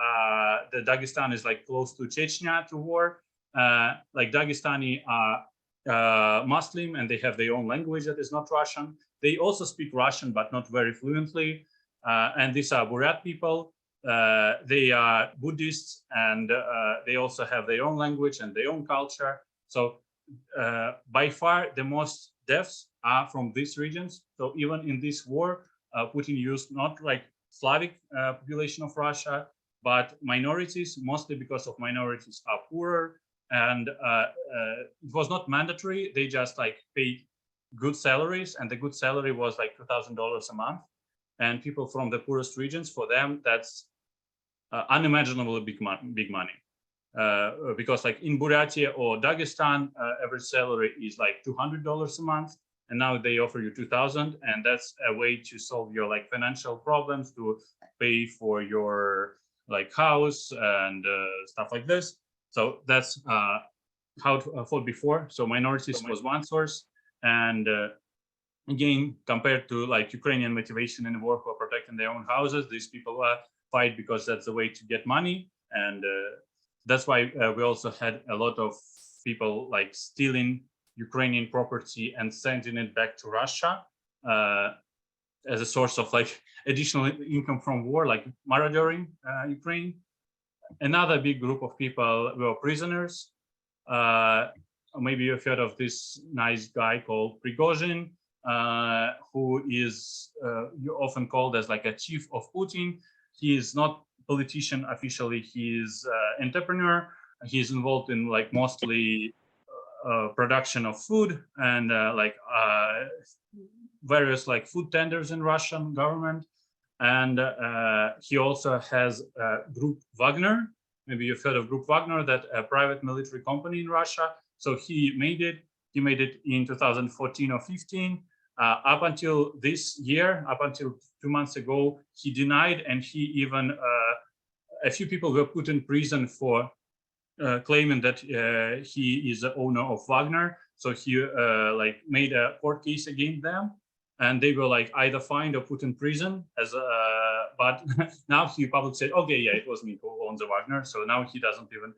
The Dagestan is like close to Chechnya to war. Like Dagestani are Muslim and they have their own language that is not Russian. They also speak Russian, but not very fluently. And these are Buryat people. They are Buddhists and they also have their own language and their own culture. So by far the most deaths are from these regions. So even in this war, Putin used not like Slavic population of Russia, but minorities, mostly because of minorities are poorer. And it was not mandatory. They just like paid good salaries, and the good salary was like $2,000 a month. And people from the poorest regions, for them, that's unimaginably big money. Because like in Buryatia or Dagestan, average salary is like $200 a month. And now they offer you 2,000, and that's a way to solve your like financial problems, to pay for your like house and stuff like this. So that's how it fought before. So minorities was one source, and again, compared to like Ukrainian motivation in the war for protecting their own houses, these people fight because that's the way to get money, and that's why we also had a lot of people like stealing Ukrainian property and sending it back to Russia as a source of like additional income from war, like marauding Ukraine. Another big group of people were prisoners. Maybe you've heard of this nice guy called Prigozhin, who is often called as like a chief of Putin. He is not a politician officially, he is an entrepreneur. He's involved in like mostly production of food and various like food tenders in Russian government. And he also has Group Wagner. Maybe you've heard of Group Wagner, that a private military company in Russia. So he made it in 2014 or 15. Up until this year, up until 2 months ago, he denied, and he even, a few people were put in prison for claiming that he is the owner of Wagner. So he like made a court case against them, and they were like either fined or put in prison. As but now he publicly said, okay, yeah, it was me who owns the Wagner. So now he doesn't even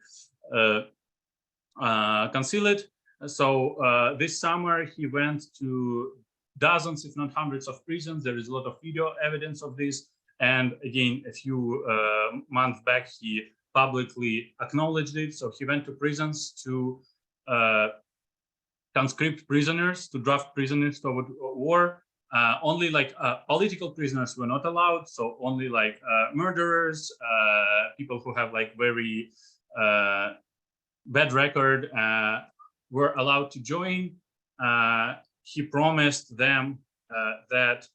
conceal it. So this summer he went to dozens, if not hundreds, of prisons. There is a lot of video evidence of this. And again, a few months back, he publicly acknowledged it. So he went to prisons to conscript prisoners, to draft prisoners toward war. Only like political prisoners were not allowed. So only like murderers, people who have like very bad record were allowed to join. He promised them that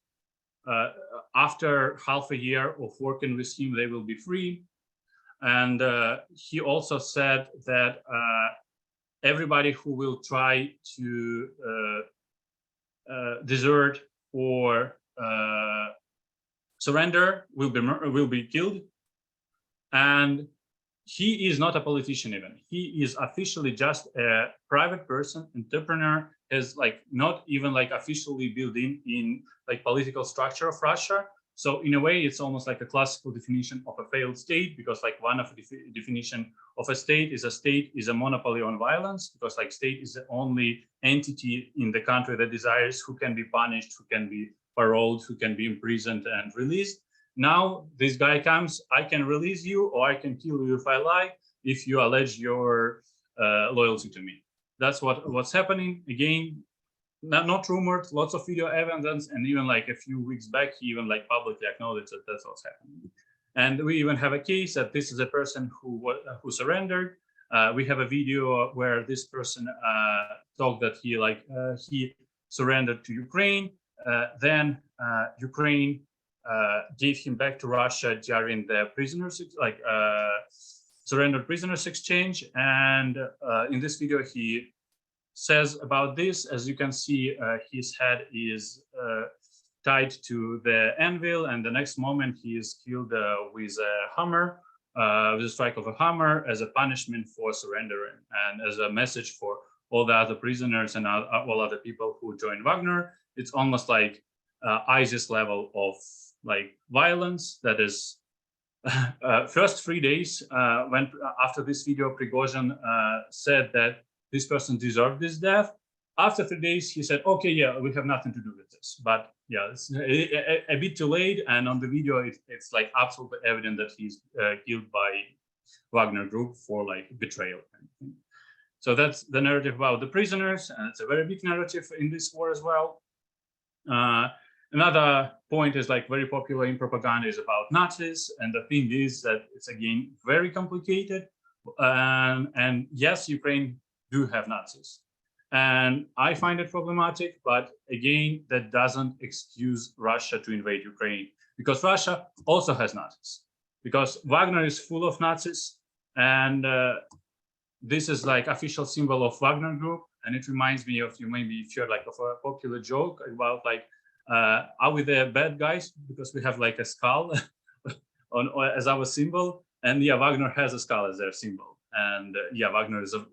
after half a year of working with him, they will be free. And he also said that everybody who will try to desert or surrender will be killed. And he is not a politician even. He is officially just a private person, entrepreneur, is like not even like officially built in like political structure of Russia. So in a way, it's almost like a classical definition of a failed state, because like one of the definition of a state is a monopoly on violence, because like state is the only entity in the country that desires who can be punished, who can be paroled, who can be imprisoned and released. Now this guy comes, I can release you or I can kill you if I like, if you allege your loyalty to me. That's what's happening. Again, not rumored, lots of video evidence, and even like a few weeks back, he even like publicly acknowledged that that's what's happening. And we even have a case that this is a person who surrendered. We have a video where this person talked that he surrendered to Ukraine. Then Ukraine gave him back to Russia during the prisoners, surrendered prisoners exchange. And in this video, he says about this. As you can see, his head is tied to the anvil, and the next moment he is killed with a hammer, with a strike of a hammer, as a punishment for surrendering, and as a message for all the other prisoners and all other people who joined Wagner. It's almost like ISIS level of like violence. That is, first 3 days when after this video, Prigozhin said that this person deserved this death. After 3 days, he said, okay, yeah, we have nothing to do with this. But yeah, it's a bit too late. And on the video, it's like absolutely evident that he's killed by Wagner Group for like betrayal. So that's the narrative about the prisoners. And it's a very big narrative in this war as well. Another point is like very popular in propaganda is about Nazis. And the thing is that it's again, very complicated. And yes, Ukraine do have Nazis. And I find it problematic, but again, that doesn't excuse Russia to invade Ukraine, because Russia also has Nazis, because Wagner is full of Nazis. And this is like official symbol of Wagner Group. And it reminds me of, you maybe heard like of a popular joke about like, are we the bad guys? Because we have like a skull as our symbol. And yeah, Wagner has a skull as their symbol. And yeah, Wagner is a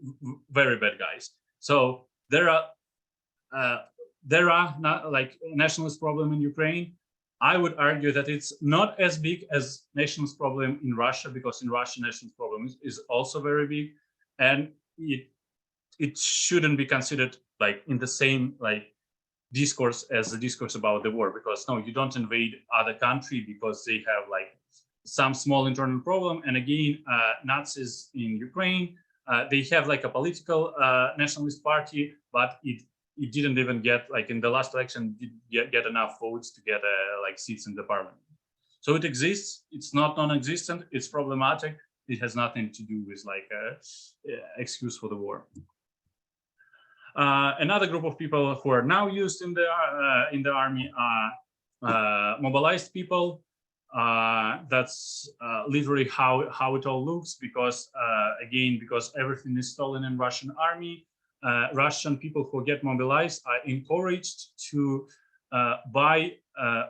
very bad guys. So there are not like nationalist problem in Ukraine. I would argue that it's not as big as nationalist problem in Russia, because in Russia nationalist problem is also very big, and it shouldn't be considered like in the same like discourse as the discourse about the war, because no, you don't invade other country because they have like some small internal problem. And again, Nazis in Ukraine, they have like a political nationalist party, but it didn't even get like in the last election get enough votes to get like seats in the parliament. So it exists. It's not non-existent. It's problematic. It has nothing to do with like excuse for the war. Another group of people who are now used in the army are mobilized people. That's literally how it all looks, because again, because everything is stolen in Russian army, Russian people who get mobilized are encouraged to buy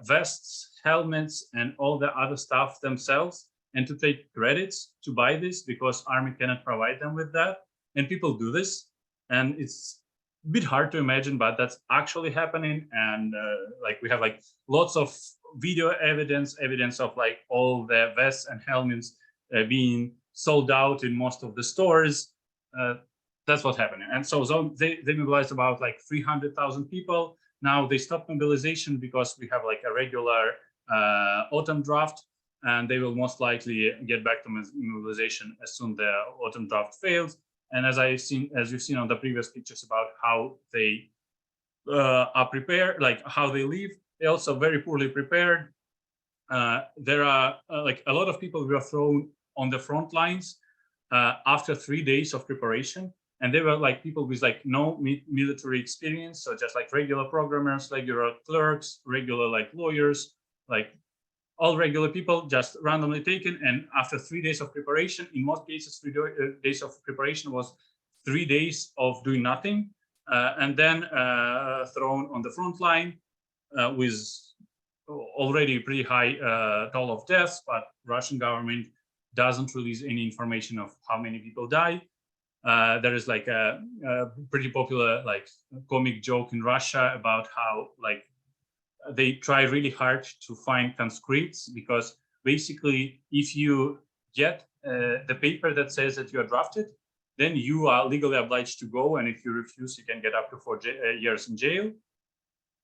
vests, helmets, and all the other stuff themselves, and to take credits to buy this, because army cannot provide them with that. And people do this, and it's a bit hard to imagine, but that's actually happening. And like we have like lots of video evidence of like all the vests and helmets being sold out in most of the stores. That's what's happening. And so they mobilized about like 300,000 people. Now they stopped mobilization because we have like a regular autumn draft, and they will most likely get back to mobilization as soon the autumn draft fails. And as you've seen on the previous pictures about how they are prepared, like how they leave, they're also very poorly prepared. There are like a lot of people were thrown on the front lines after 3 days of preparation. And they were like people with like no military experience. So just like regular programmers, regular clerks, regular like lawyers, like all regular people just randomly taken. And after 3 days of preparation, in most cases, 3 days of preparation was 3 days of doing nothing, and then thrown on the front line with already pretty high toll of deaths. But Russian government doesn't release any information of how many people die. There is like a pretty popular like comic joke in Russia about how like they try really hard to find conscripts, because basically if you get the paper that says that you are drafted, then you are legally obliged to go, and if you refuse, you can get up to 4 years in jail.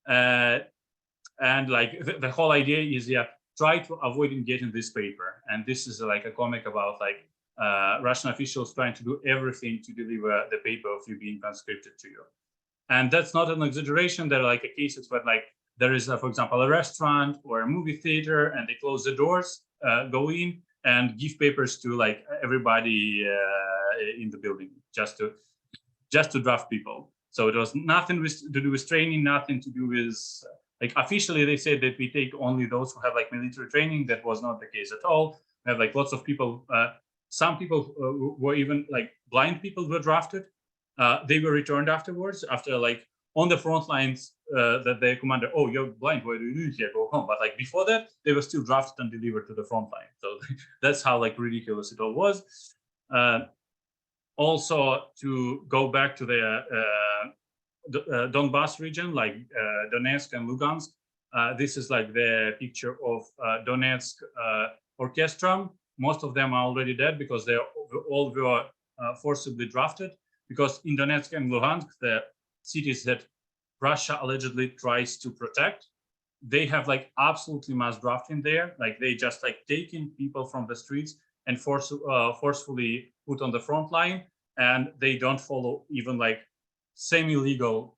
And like the whole idea is, yeah, try to avoid getting this paper. And this is like a comic about like Russian officials trying to do everything to deliver the paper of you being conscripted to you. And that's not an exaggeration. There are like cases where like there is, for example, a restaurant or a movie theater, and they close the doors, go in and give papers to like everybody in the building just to draft people. So it was nothing to do with training, nothing to do with like officially they said that we take only those who have like military training. That was not the case at all. We have like lots of people. Some people were even like blind people were drafted. They were returned afterwards after like on the front lines that their commander, oh, you're blind, what do you do here? Go home. But like before that, they were still drafted and delivered to the front line. So that's how like ridiculous it all was. Also, to go back to the Donbas region, like Donetsk and Lugansk, this is like the picture of Donetsk orchestra. Most of them are already dead because they all were forcibly drafted. Because in Donetsk and Luhansk, the cities that Russia allegedly tries to protect, they have like absolutely mass drafting there. Like they just like taking people from the streets and forcefully put on the front line, and they don't follow even like semi-legal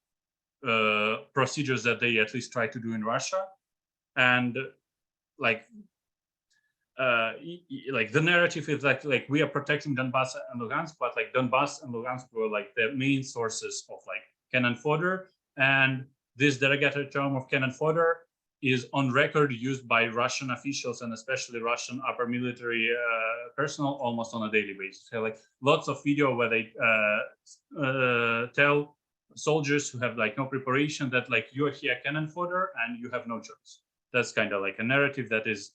procedures that they at least try to do in Russia. And like the narrative is like we are protecting Donbass and Lugansk, but like Donbass and Lugansk were like the main sources of like cannon fodder, and this derogatory term of cannon fodder is on record used by Russian officials and especially Russian upper military personnel almost on a daily basis. So like lots of video where they tell soldiers who have like no preparation that like you are here cannon fodder and you have no choice. That's kind of like a narrative that is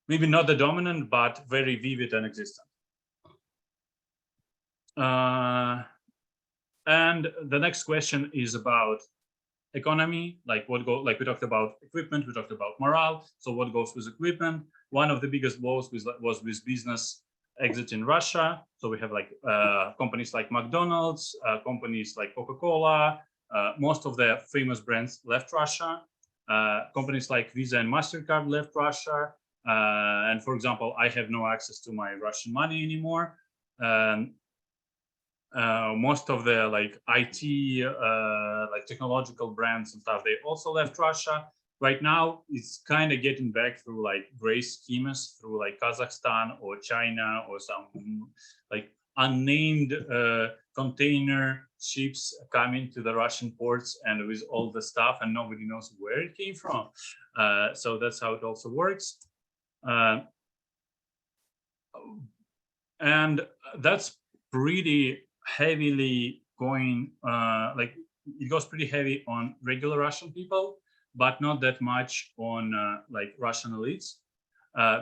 maybe not the dominant, but very vivid and existent. And the next question is about economy, like we talked about equipment, we talked about morale. So what goes with equipment? One of the biggest blows was with business exit in Russia. So we have like companies like McDonald's, companies like Coca-Cola, most of the famous brands left Russia. Companies like Visa and MasterCard left Russia. And for example, I have no access to my Russian money anymore. Most of the like IT, like technological brands and stuff, they also left Russia. Right now, it's kind of getting back through like gray schemes through like Kazakhstan or China or some like unnamed container ships coming to the Russian ports and with all the stuff, and nobody knows where it came from. So that's how it also works. And that's pretty heavily going, like it goes pretty heavy on regular Russian people, but not that much on like Russian elites,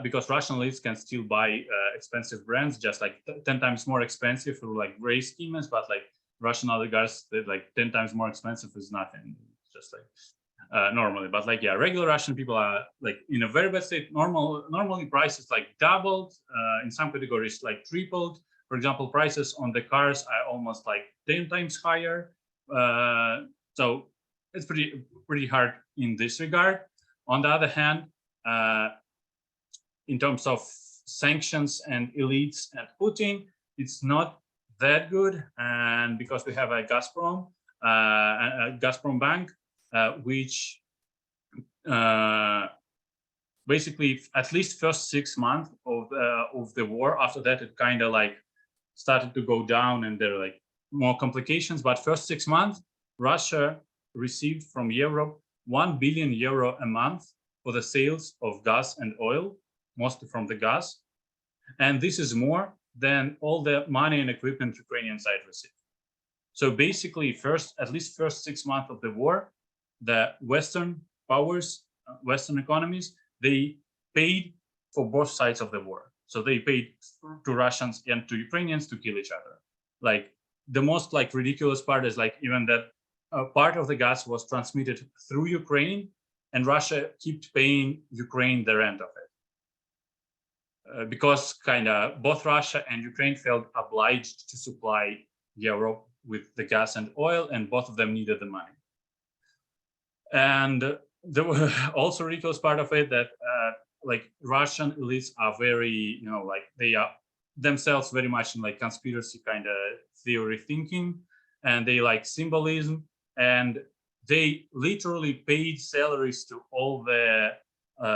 because Russian elites can still buy expensive brands, just like 10 times more expensive through like gray schemes, but like Russian oligarchs, they're like 10 times more expensive is nothing, just like normally. But like, yeah, regular Russian people are like in a very bad state. Normally prices like doubled, in some categories like tripled. For example, prices on the cars are almost like 10 times higher. So it's pretty hard in this regard. On the other hand, in terms of sanctions and elites and Putin, it's not that good. And because we have a Gazprom bank, which basically at least first 6 months of the war. After that, it kind of like started to go down and there are like more complications. But first 6 months, Russia received from Europe 1 billion euro a month for the sales of gas and oil, mostly from the gas. And this is more than all the money and equipment Ukrainian side received. So basically, at least first 6 months of the war, the Western powers, Western economies, they paid for both sides of the war. So they paid to Russians and to Ukrainians to kill each other. Like the most like ridiculous part is like even that part of the gas was transmitted through Ukraine, and Russia kept paying Ukraine the rent of it. Because kind of both Russia and Ukraine felt obliged to supply Europe with the gas and oil, and both of them needed the money. And there were also ridiculous part of it that like Russian elites are very, like they are themselves very much in like conspiracy kind of theory thinking, and they like symbolism, and they literally paid salaries to all the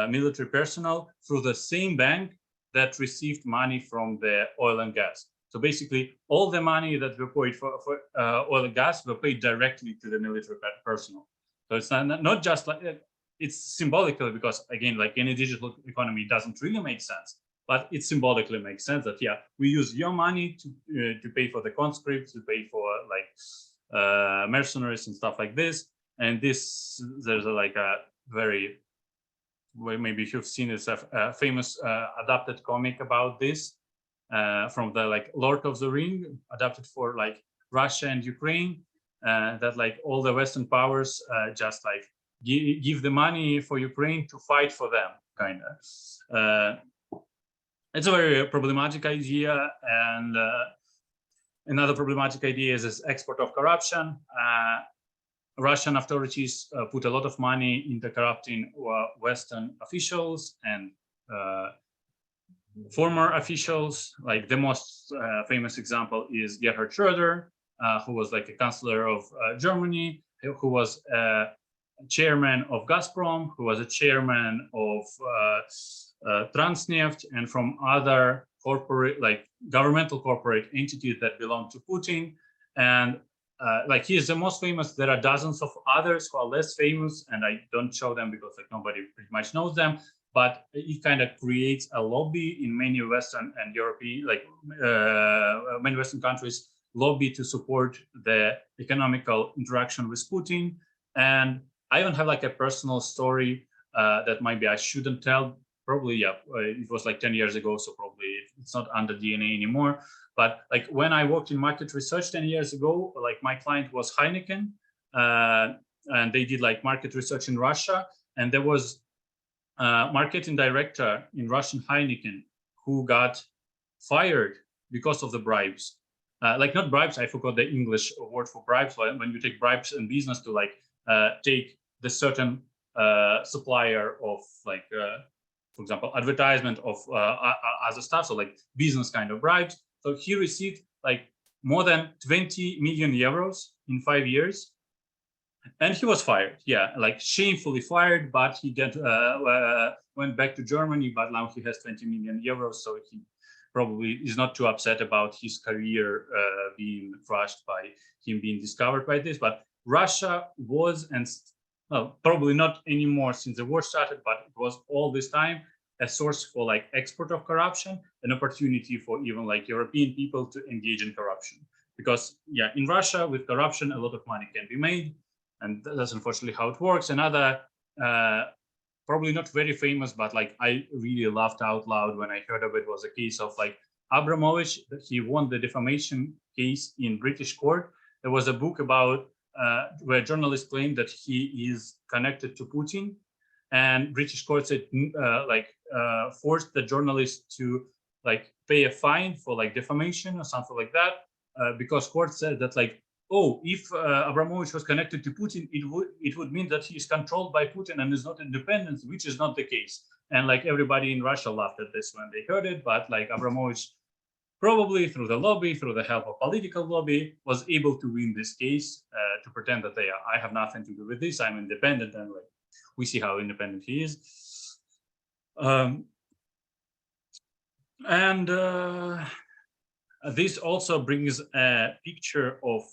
military personnel through the same bank that received money from the oil and gas. So basically, all the money that were paid for oil and gas were paid directly to the military personnel. So it's not just like, it's symbolically, because again, like any digital economy, doesn't really make sense, but it symbolically makes sense that, yeah, we use your money to pay for the conscripts, to pay for like mercenaries and stuff like this. And this, there's like a very, well, maybe you've seen this famous adapted comic about this from the like Lord of the Ring, adapted for like Russia and Ukraine, that like all the Western powers just like give the money for Ukraine to fight for them, kind of. It's a very problematic idea, and another problematic idea is this export of corruption. Russian authorities put a lot of money into corrupting Western officials and former officials. Like the most famous example is Gerhard Schröder, who was like a chancellor of Germany, who was chairman of Gazprom, who was a chairman of Transneft, and from other corporate, like governmental corporate entities that belong to Putin. And like he is the most famous. There are dozens of others who are less famous, and I don't show them because like nobody pretty much knows them. But it kind of creates a lobby in many Western and European, like many Western countries, lobby to support the economical interaction with Putin. And I even have like a personal story that maybe I shouldn't tell. Probably, yeah, it was like 10 years ago, so probably it's not under DNA anymore. But like when I worked in market research 10 years ago, like my client was Heineken, and they did like market research in Russia. And there was a marketing director in Russian Heineken who got fired because of the bribes. Like not bribes, I forgot the English word for bribes. When you take bribes in business to like take the certain supplier of like, for example, advertisement of other stuff, so like business kind of bribes. So he received like more than 20 million euros in 5 years, and he was fired. Yeah, like shamefully fired, but he went back to Germany, but now he has 20 million euros, so he probably is not too upset about his career being crushed by him being discovered by this. But Russia was, and well, probably not anymore since the war started, but it was all this time a source for like export of corruption, an opportunity for even like European people to engage in corruption. Because yeah, in Russia with corruption, a lot of money can be made, and that's unfortunately how it works. Another probably not very famous, but like I really laughed out loud when I heard of it, was a case of like Abramovich. He won the defamation case in British court. There was a book about where journalists claimed that he is connected to Putin, and British court said forced the journalist to like pay a fine for like defamation or something like that, because court said that like, oh, if Abramovich was connected to Putin, it would mean that he is controlled by Putin and is not independent, which is not the case. And like everybody in Russia laughed at this when they heard it, but like Abramovich, probably through the lobby, through the help of political lobby, was able to win this case, to pretend that I have nothing to do with this, I'm independent, and like we see how independent he is. This also brings a picture of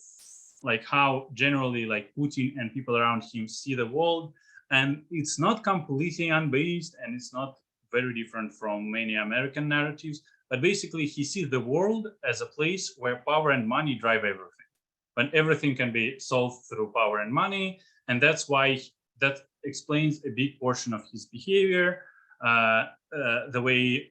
like how generally like Putin and people around him see the world, and it's not completely unbased, and it's not very different from many American narratives. But basically, he sees the world as a place where power and money drive everything, when everything can be solved through power and money. And that's why that explains a big portion of his behavior, the way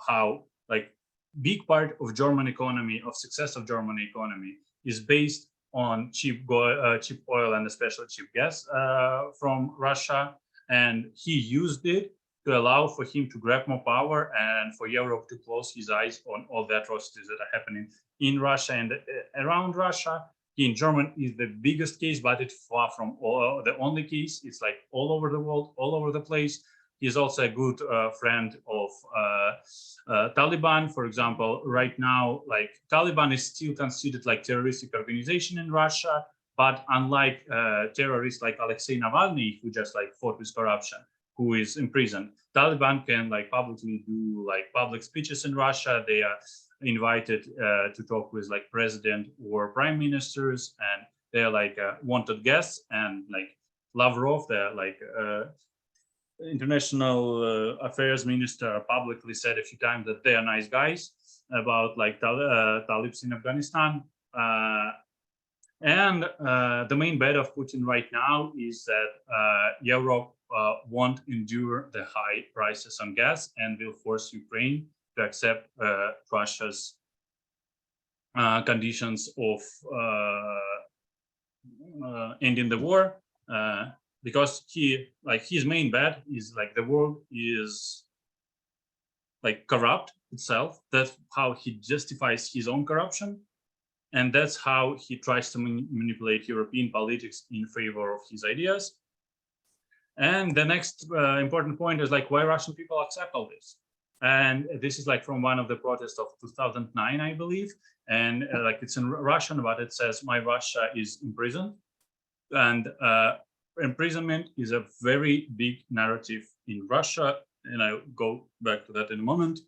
how like big part of German economy, of success of German economy, is based on cheap oil and especially cheap gas from Russia. And he used it to allow for him to grab more power and for Europe to close his eyes on all the atrocities that are happening in Russia and around Russia. he in German is the biggest case, but it's far from the only case. It's like all over the world, all over the place. He's also a good friend of Taliban. For example, right now, like Taliban is still considered like terroristic organization in Russia, but unlike terrorists like Alexei Navalny, who just like fought with corruption, who is imprisoned, Taliban can like publicly do like public speeches in Russia. They are invited to talk with like president or prime ministers, and they're like wanted guests. And like Lavrov, the like international affairs minister, publicly said a few times that they are nice guys about like Talibs in Afghanistan. And the main bet of Putin right now is that Europe won't endure the high prices on gas and will force Ukraine to accept Russia's conditions of ending the war, because his main bet is like the world is like corrupt itself. That's how he justifies his own corruption, and that's how he tries to manipulate European politics in favor of his ideas. And the next important point is like why Russian people accept all this. And this is like from one of the protests of 2009, I believe. And like it's in Russian, but it says, "My Russia is imprisoned." And imprisonment is a very big narrative in Russia. And I'll go back to that in a moment.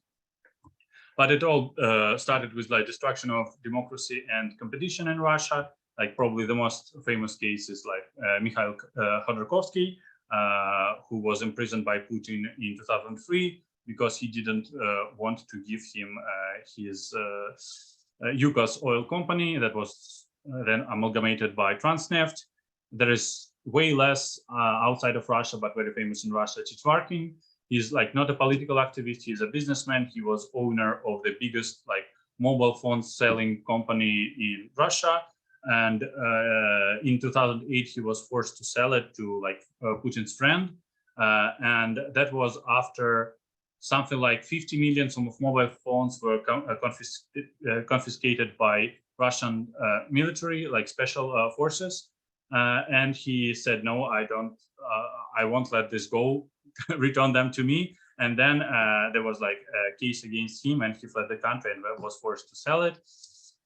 But it all started with like destruction of democracy and competition in Russia. Like probably the most famous case is like Mikhail Khodorkovsky, who was imprisoned by Putin in 2003 because he didn't want to give him his Igors oil company that was then amalgamated by Transneft. There is way less outside of Russia, but very famous in Russia, Chitvarkin. He's like not a political activist, he's a businessman. He was owner of the biggest like mobile phone selling company in Russia. And in 2008, he was forced to sell it to like Putin's friend. And that was after something like 50 million of mobile phones were confiscated by Russian military, like special forces. And he said, no, I won't let this go, return them to me. And then there was like a case against him and he fled the country and was forced to sell it.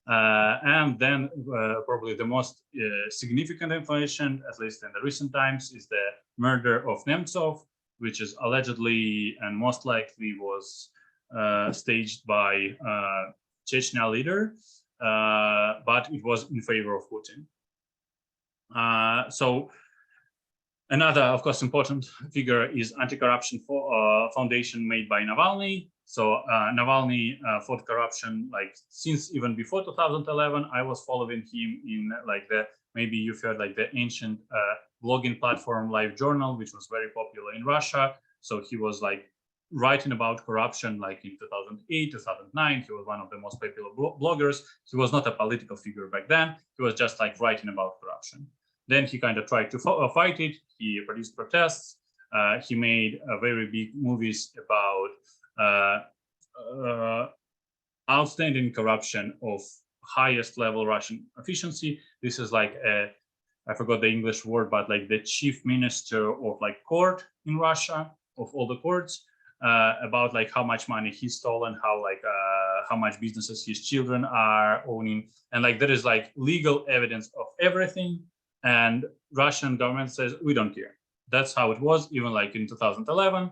And then probably the most significant information, at least in the recent times, is the murder of Nemtsov, which is allegedly and most likely was staged by Chechnya leader, but it was in favor of Putin. So another, of course, important figure is anti-corruption foundation made by Navalny. So Navalny fought corruption like since even before 2011. I was following him in like maybe you've heard like the ancient blogging platform LiveJournal, which was very popular in Russia. So he was like writing about corruption like in 2008, 2009. He was one of the most popular bloggers. He was not a political figure back then. He was just like writing about corruption. Then he kind of tried to fight it. He produced protests. He made very big movies about outstanding corruption of highest level Russian efficiency. This is like I forgot the English word, but like the chief minister of like court in Russia, of all the courts, about like how much money he stole and how much businesses his children are owning. And like there is like legal evidence of everything. And Russian government says, we don't care. That's how it was, even like in 2011.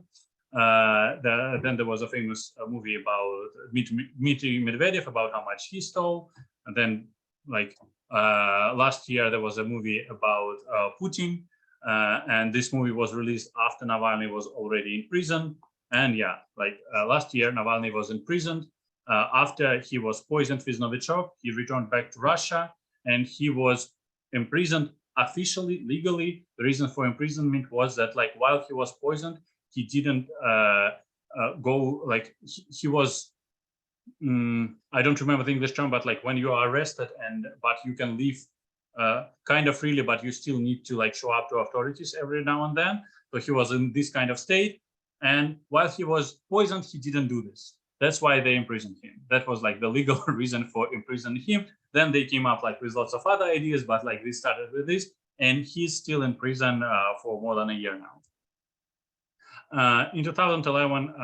Then there was a famous movie about Dmitry Medvedev about how much he stole. And then like last year, there was a movie about Putin. And this movie was released after Navalny was already in prison. And yeah, like last year, Navalny was imprisoned. After he was poisoned with Novichok, he returned back to Russia and he was imprisoned officially, legally. The reason for imprisonment was that like while he was poisoned, he didn't go like he was I don't remember the English term, but like when you are arrested but you can leave kind of freely, but you still need to like show up to authorities every now and then. So he was in this kind of state, and while he was poisoned, he didn't do this. That's why they imprisoned him. That was like the legal reason for imprisoning him. Then they came up like with lots of other ideas, but like we started with this, and he's still in prison for more than a year now. In 2011,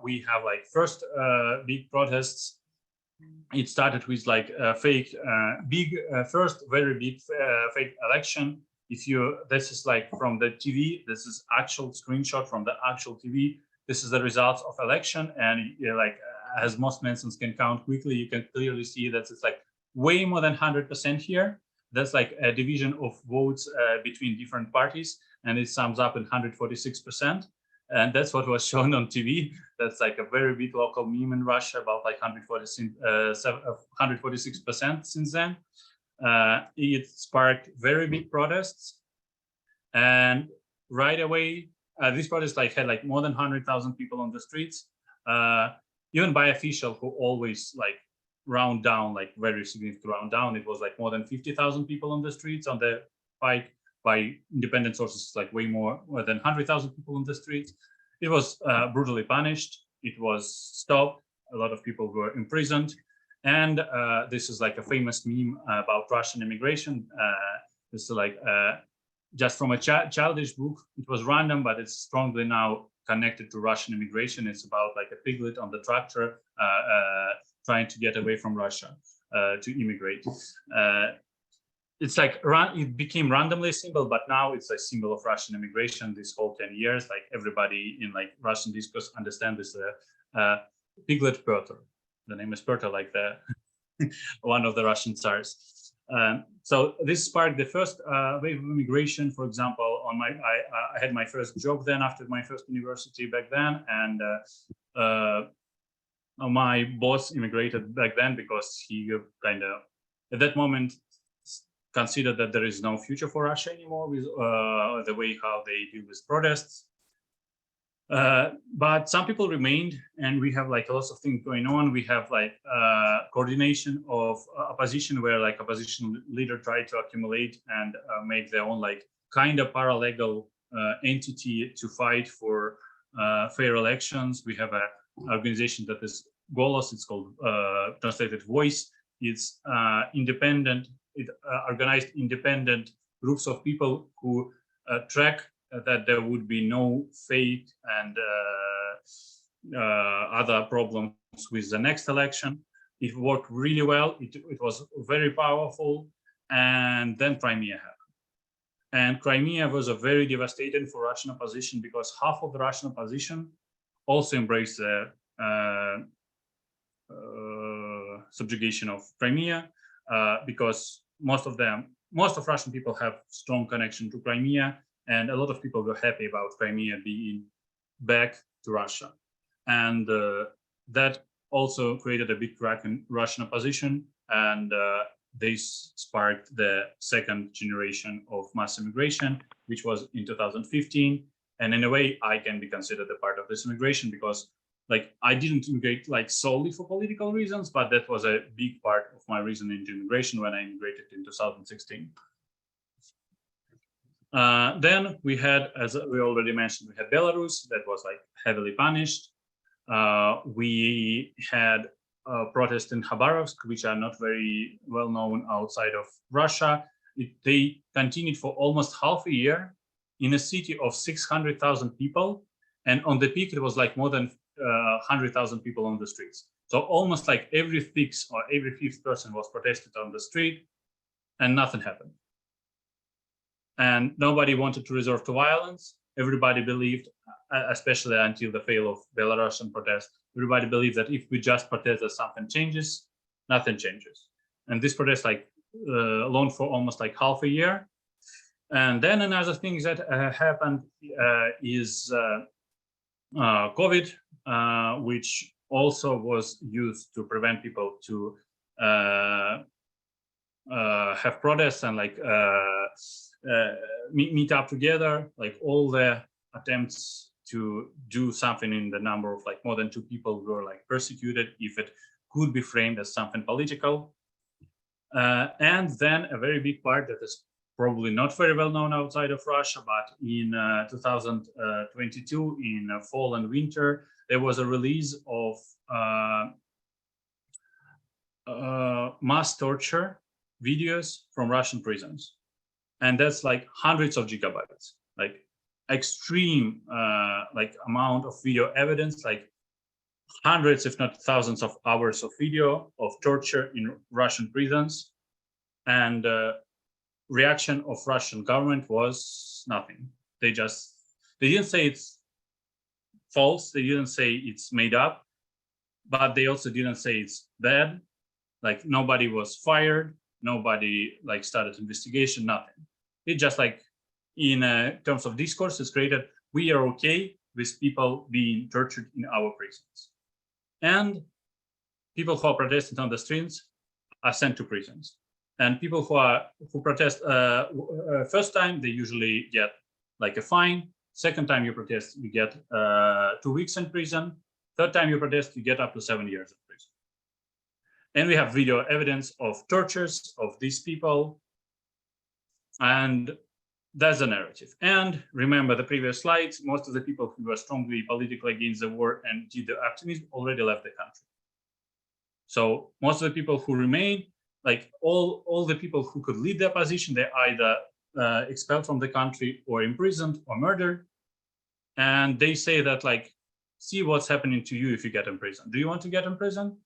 we have like first big protests. It started with like a fake, first very big fake election. This is like from the TV, this is actual screenshot from the actual TV. This is the results of election, and like as most Mensans can count quickly, you can clearly see that it's like way more than 100% here. That's like a division of votes between different parties, and it sums up in 146%. And that's what was shown on TV. That's like a very big local meme in Russia, about like 146% since then. It sparked very big protests, and right away, these protests like had like more than 100,000 people on the streets. Even by official who always like round down, like very significant round down, it was like more than 50,000 people on the streets. On the pike, by independent sources, like way more than 100,000 people on the streets. It was brutally punished. It was stopped. A lot of people were imprisoned. And this is like a famous meme about Russian immigration. This is like just from a childish book. It was random, but it's strongly now connected to Russian immigration. It's about like a piglet on the tractor trying to get away from Russia to immigrate. It's like it became randomly a symbol, but now it's a symbol of Russian immigration this whole 10 years. Like everybody in like Russian discourse understand this piglet Peter. The name is Peter, like the one of the Russian tsars. So this sparked the first wave of immigration. For example, I had my first job then after my first university back then, and my boss immigrated back then because he kind of at that moment considered that there is no future for Russia anymore with the way how they deal with protests. But some people remained, and we have like lots of things going on. We have like coordination of opposition, where like opposition leader tried to accumulate and make their own like kind of paralegal entity to fight for fair elections. We have an organization that is Golos. It's called translated Voice. It's independent. It organized independent groups of people who track that there would be no fake and other problems with the next election. It worked really well. It was very powerful. And then Crimea happened. And Crimea was a very devastating for Russian opposition, because half of the Russian opposition also embraced the subjugation of Crimea, because most of Russian people have strong connection to Crimea, and a lot of people were happy about Crimea being back to Russia. And that also created a big crack in Russian opposition, and this sparked the second generation of mass immigration, which was in 2015. And in a way, I can be considered a part of this immigration, because like I didn't immigrate like solely for political reasons, but that was a big part of my reason into immigration when I immigrated in 2016. Then we had, as we already mentioned, we had Belarus that was like heavily punished. We had protests in Khabarovsk, which are not very well known outside of Russia. They continued for almost half a year in a city of 600,000 people. And on the peak, it was like more than 100,000 people on the streets. So almost like every sixth or every fifth person was protested on the street, and nothing happened. And nobody wanted to resort to violence. Everybody believed, especially until the fail of Belarusian protest, everybody believed that if we just protest that something changes, nothing changes. And this protest like long for almost like half a year. And then another thing that happened is COVID, which also was used to prevent people to have protests and like meet up together. Like all the attempts to do something in the number of like more than 2 people were like persecuted if it could be framed as something political. And then a very big part that is probably not very well known outside of Russia, but in 2022, in fall and winter, there was a release of mass torture videos from Russian prisons. And that's like hundreds of gigabytes, like extreme like amount of video evidence, like hundreds, if not thousands of hours of video of torture in Russian prisons. And reaction of Russian government was nothing. They didn't say it's false. They didn't say it's made up, but they also didn't say it's bad. Like nobody was fired. Nobody like started investigation, nothing. It just like in terms of discourse, it's created, we are okay with people being tortured in our prisons. And people who are protesting on the streets are sent to prisons. And people who protest first time, they usually get like a fine. Second time you protest, you get 2 weeks in prison. Third time you protest, you get up to 7 years in prison. And we have video evidence of tortures of these people. And that's the narrative. And remember the previous slides, most of the people who were strongly politically against the war and did the activism already left the country. So most of the people who remain, like all the people who could lead the opposition, they're either expelled from the country or imprisoned or murdered. And they say that like, see what's happening to you if you get in prison. Do you want to get in prison?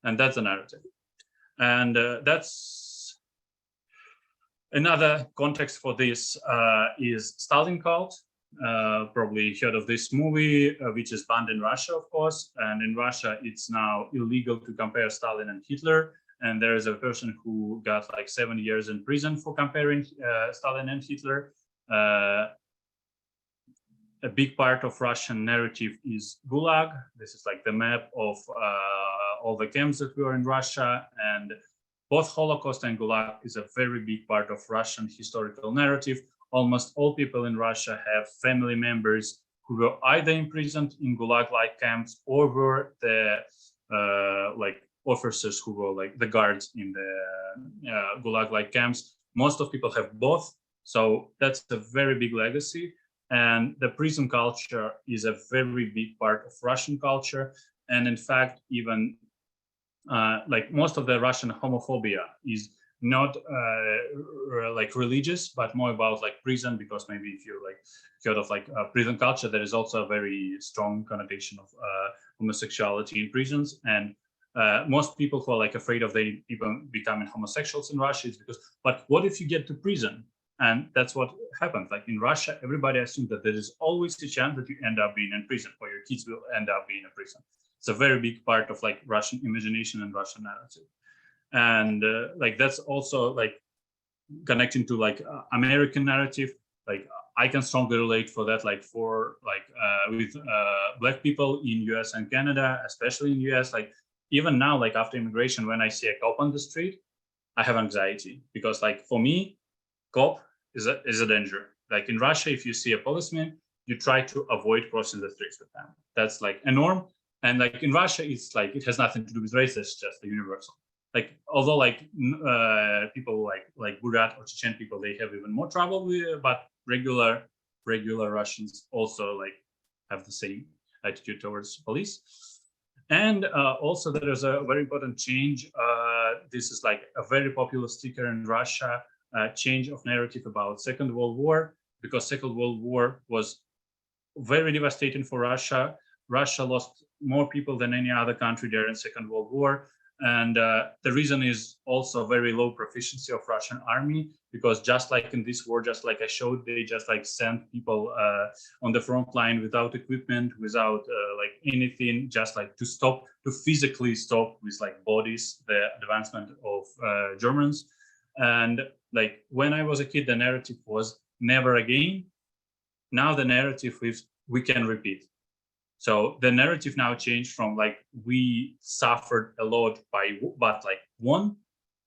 And that's the narrative. And that's another context for this is Stalin cult. Probably heard of this movie, which is banned in Russia, of course. And in Russia, it's now illegal to compare Stalin and Hitler. And there is a person who got like 7 years in prison for comparing Stalin and Hitler. A big part of Russian narrative is Gulag. This is like the map of all the camps that were in Russia. And both Holocaust and Gulag is a very big part of Russian historical narrative. Almost all people in Russia have family members who were either imprisoned in Gulag-like camps or were the like officers who were like the guards in the Gulag-like camps. Most of people have both. So that's a very big legacy. And the prison culture is a very big part of Russian culture. And in fact, even like most of the Russian homophobia is not like religious, but more about like prison, because maybe if you're like heard of like prison culture, there is also a very strong connotation of homosexuality in prisons. And most people who are like afraid of they people becoming homosexuals in Russia is because, but what if you get to prison? And that's what happened. Like in Russia, everybody assumes that there is always a chance that you end up being in prison, or your kids will end up being in prison. It's a very big part of like Russian imagination and Russian narrative. And like that's also like connecting to like American narrative. Like I can strongly relate for that, like for like with Black people in US and Canada, especially in US. Like even now, like after immigration, when I see a cop on the street, I have anxiety, because like for me, cop is a danger. Like in Russia, if you see a policeman, you try to avoid crossing the streets with them. That's like a norm. And like in Russia, it's like it has nothing to do with race. It's just a universal. Like although like people like Buryat or Chechen people, they have even more trouble with, but regular Russians also like have the same attitude towards police. And also there is a very important change. This is like a very popular sticker in Russia. Change of narrative about Second World War, because Second World War was very devastating for Russia. Russia lost more people than any other country during Second World War. And the reason is also very low proficiency of Russian army, because just like in this war, just like I showed, they just like sent people on the front line without equipment, without like anything, just like to physically stop with like bodies, the advancement of Germans. And like when I was a kid, the narrative was never again. Now the narrative is we can repeat. So the narrative now changed from like we suffered a lot but like won.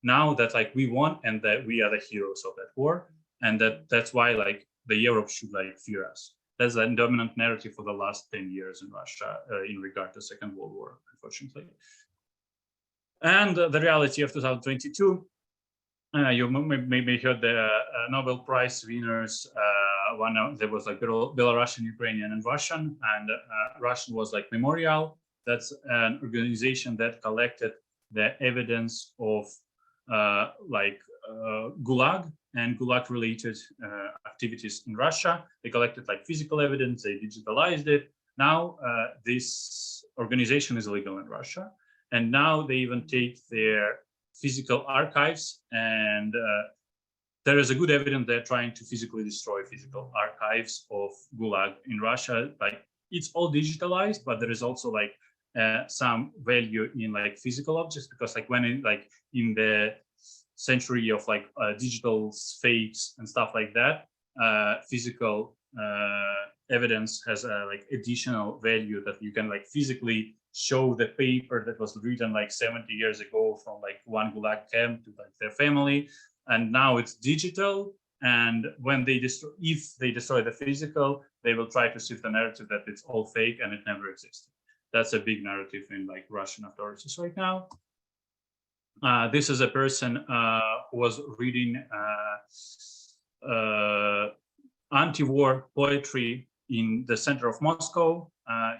Now that like we won and that we are the heroes of that war, and that's why like the Europe should like fear us. That's the dominant narrative for the last 10 years in Russia in regard to Second World War, unfortunately. And the reality of 2022. You maybe heard the Nobel Prize winners there was like Belarusian, Ukrainian, and Russian, and Russian was like Memorial. That's an organization that collected the evidence of Gulag and Gulag-related activities in Russia. They collected like physical evidence, they digitalized it. Now this organization is illegal in Russia, and now they even take their physical archives, and there is a good evidence they're trying to physically destroy physical archives of Gulag in Russia. Like it's all digitalized, but there is also like some value in like physical objects, because like when in the century of like digital fakes and stuff like that, physical evidence has like additional value, that you can like physically show the paper that was written like 70 years ago from like one Gulag camp to like their family, and now it's digital. And when they if they destroy the physical, they will try to shift the narrative that it's all fake and it never existed. That's a big narrative in like Russian authorities right now. This is a person who was reading anti-war poetry in the center of Moscow.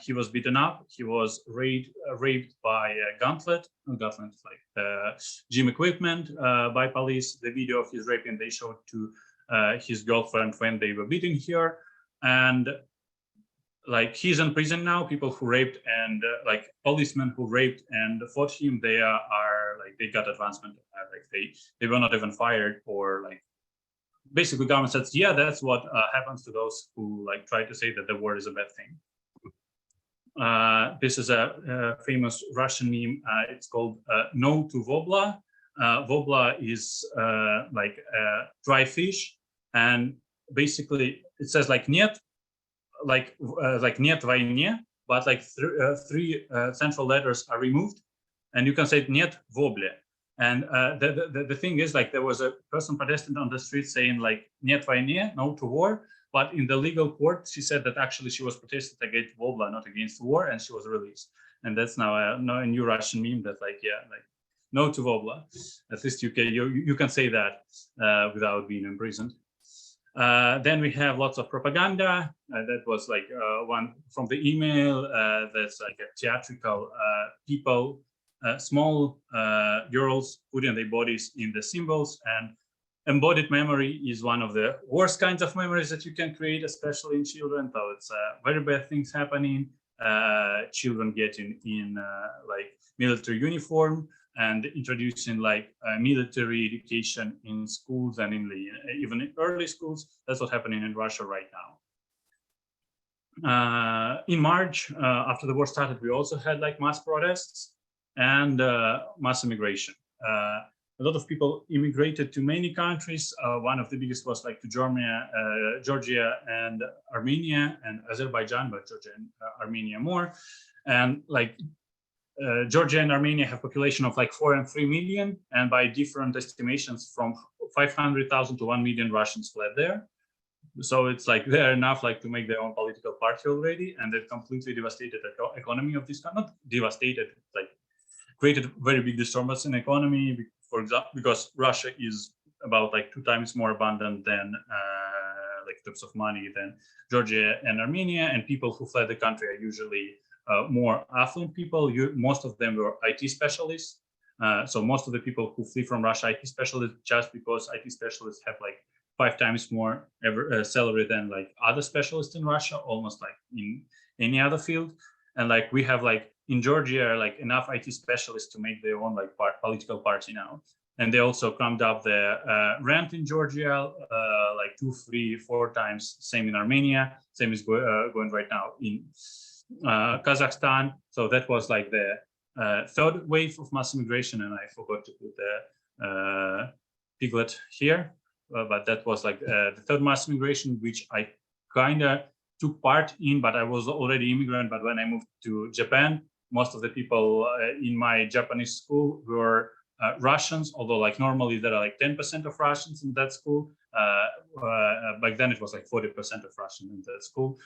He was beaten up. He was raped by a gauntlet like gym equipment by police. The video of his raping they showed to his girlfriend when they were beating her, and like he's in prison now. People who raped and like policemen who raped and fought him, they are like they got advancement. Like they were not even fired, or like basically government says, yeah, that's what happens to those who like try to say that the war is a bad thing. This is a famous Russian meme. It's called "No to Vobla." Vobla is like dry fish, and basically it says like "нет," like "нет войне," but like three central letters are removed, and you can say "нет voble." And the thing is, like, there was a person protesting on the street saying like "нет войне," no to war. But in the legal court, she said that actually she was protesting against Vobla, not against war, and she was released. And that's now a new Russian meme that like, yeah, like no to Vobla. At least you can say that without being imprisoned. Then we have lots of propaganda. That was like one from the email. That's like a theatrical people, small girls putting their bodies in the symbols, and embodied memory is one of the worst kinds of memories that you can create, especially in children. So it's very bad things happening. Children getting in like military uniform and introducing like military education in schools and in the even in early schools. That's what's happening in Russia right now. In March, after the war started, we also had like mass protests and mass immigration. A lot of people immigrated to many countries. One of the biggest was like to Georgia and Armenia and Azerbaijan, but Georgia and Armenia more. And like Georgia and Armenia have population of like 4 and 3 million, and by different estimations, from 500,000 to 1 million Russians fled there. So it's like they're enough like to make their own political party already, and they've completely devastated the economy of this country. Not devastated, like created very big disturbance in economy. For example, because Russia is about like 2 times more abundant than like in terms of money than Georgia and Armenia, and people who fled the country are usually more affluent people. Most of them were IT specialists. So most of the people who flee from Russia, IT specialists, just because IT specialists have like 5 times more salary than like other specialists in Russia, almost like in any other field. And like we have like in Georgia, like enough IT specialists to make their own like political party now. And they also cramped up the rent in Georgia, like 2, 3, 4 times. Same in Armenia. Same is going right now in Kazakhstan. So that was like the 3rd wave of mass immigration. And I forgot to put the piglet here. But that was like the 3rd mass immigration, which I kind of took part in, but I was already immigrant. But when I moved to Japan, most of the people in my Japanese school were Russians, although like normally there are like 10% of Russians in that school. Back then it was like 40% of Russians in that school.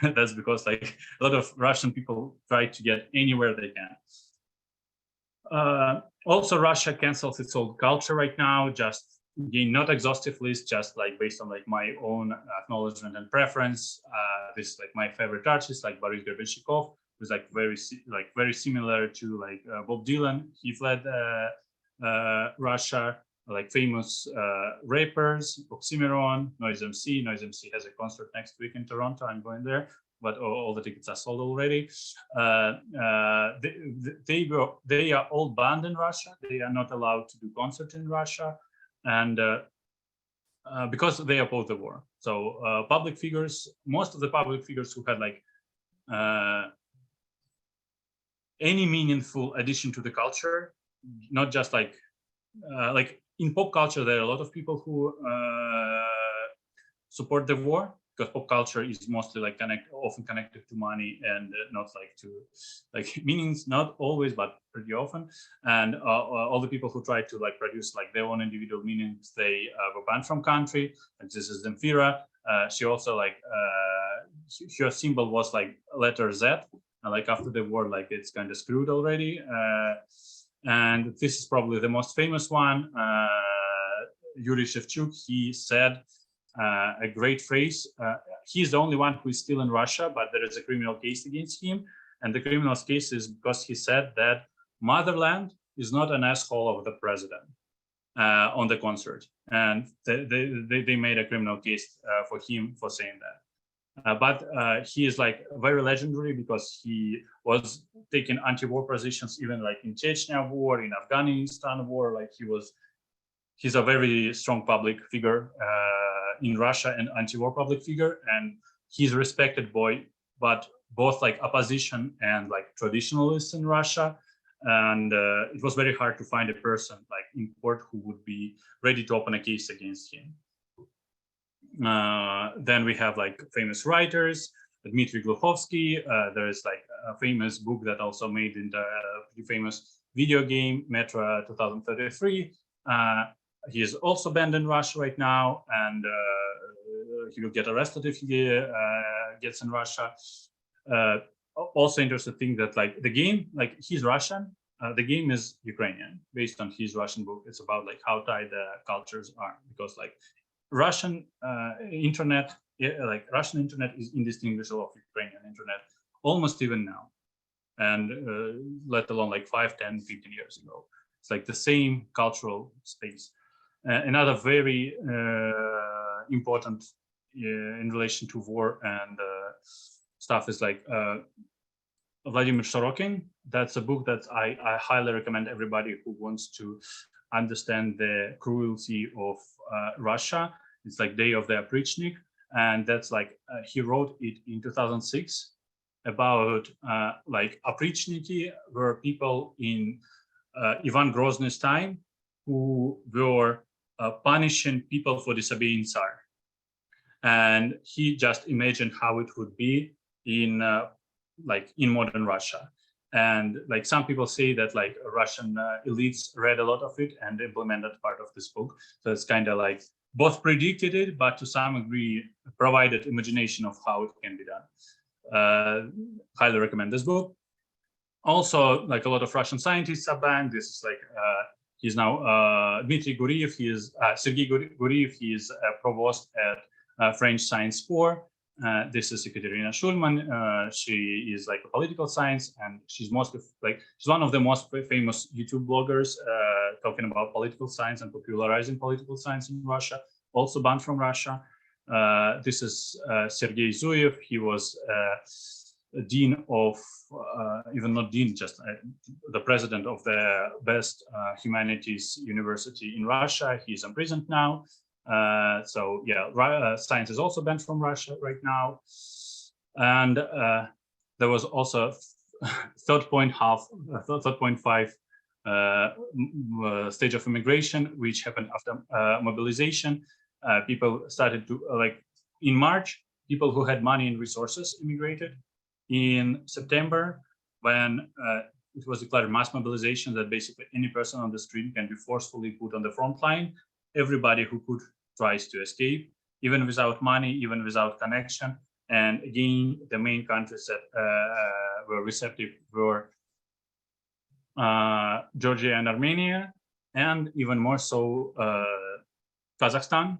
That's because like a lot of Russian people try to get anywhere they can. Also, Russia cancels its old culture right now, just again, not exhaustive list, just like based on like my own acknowledgement and preference. This is like my favorite artist, like Boris Grebenshchikov, who's like very similar to like Bob Dylan. He fled Russia. Like famous rappers, Oxymoron, Noise MC. Noise MC has a concert next week in Toronto. I'm going there, but all the tickets are sold already. They are all banned in Russia. They are not allowed to do concerts in Russia, and because they oppose the war. So public figures, most of the public figures who had like any meaningful addition to the culture, not just like in pop culture, there are a lot of people who support the war, because pop culture is mostly like often connected to money and not like to like meanings, not always, but pretty often. And all the people who try to like produce like their own individual meanings, they were banned from country. And this is Zemfira. She also like her symbol was like letter Z. Like after the war, like it's kind of screwed already. And this is probably the most famous one. Yuri Shevchuk, he said a great phrase. He's the only one who is still in Russia, but there is a criminal case against him. And the criminal case is because he said that motherland is not an asshole of the president on the concert. And they made a criminal case for him for saying that. But he is like very legendary because he was taking anti-war positions even like in Chechnya war, in Afghanistan war. Like he's a very strong public figure in Russia and anti-war public figure, and he's respected by but both like opposition and like traditionalists in Russia. And it was very hard to find a person like in court who would be ready to open a case against him. Then we have like famous writers, Dmitry Gluchovsky. There's like a famous book that also made into a pretty famous video game, Metro 2033. He is also banned in Russia right now, and he will get arrested if he gets in Russia. Also interesting thing that like the game, like he's Russian, the game is Ukrainian, based on his Russian book. It's about like how tied the cultures are, because like Russian internet, like Russian internet is indistinguishable of Ukrainian internet, almost even now, and let alone like 5, 10, 15 years ago. It's like the same cultural space. Another very important in relation to war and stuff is like Vladimir Sorokin. That's a book that I highly recommend everybody who wants to understand the cruelty of Russia. It's like Day of the Oprichnik, and that's like he wrote it in 2006 about like Oprichniki were people in Ivan Grozny's time who were punishing people for disobeying Tsar. And he just imagined how it would be in like in modern Russia. And like some people say that like Russian elites read a lot of it and implemented part of this book. So it's kind of like both predicted it, but to some degree provided imagination of how it can be done. Highly recommend this book. Also, like a lot of Russian scientists are banned. This is like he's now Dmitry Guriev. He is Sergei Guriev. He is a provost at French Science 4. This is Ekaterina Schulman. She is like a political science, and she's mostly like she's one of the most famous YouTube bloggers talking about political science and popularizing political science in Russia. Also banned from Russia. This is Sergei Zuyev. He was dean of, even not dean, just the president of the best humanities university in Russia. He's imprisoned now. So yeah, science is also banned from Russia right now. And there was also third point 5 stage of immigration, which happened after mobilization. People started to like in March, people who had money and resources immigrated. In September, when it was declared mass mobilization, that basically any person on the street can be forcefully put on the front line. Everybody who could tries to escape, even without money, even without connection. And again, the main countries that were receptive were Georgia and Armenia, and even more so Kazakhstan.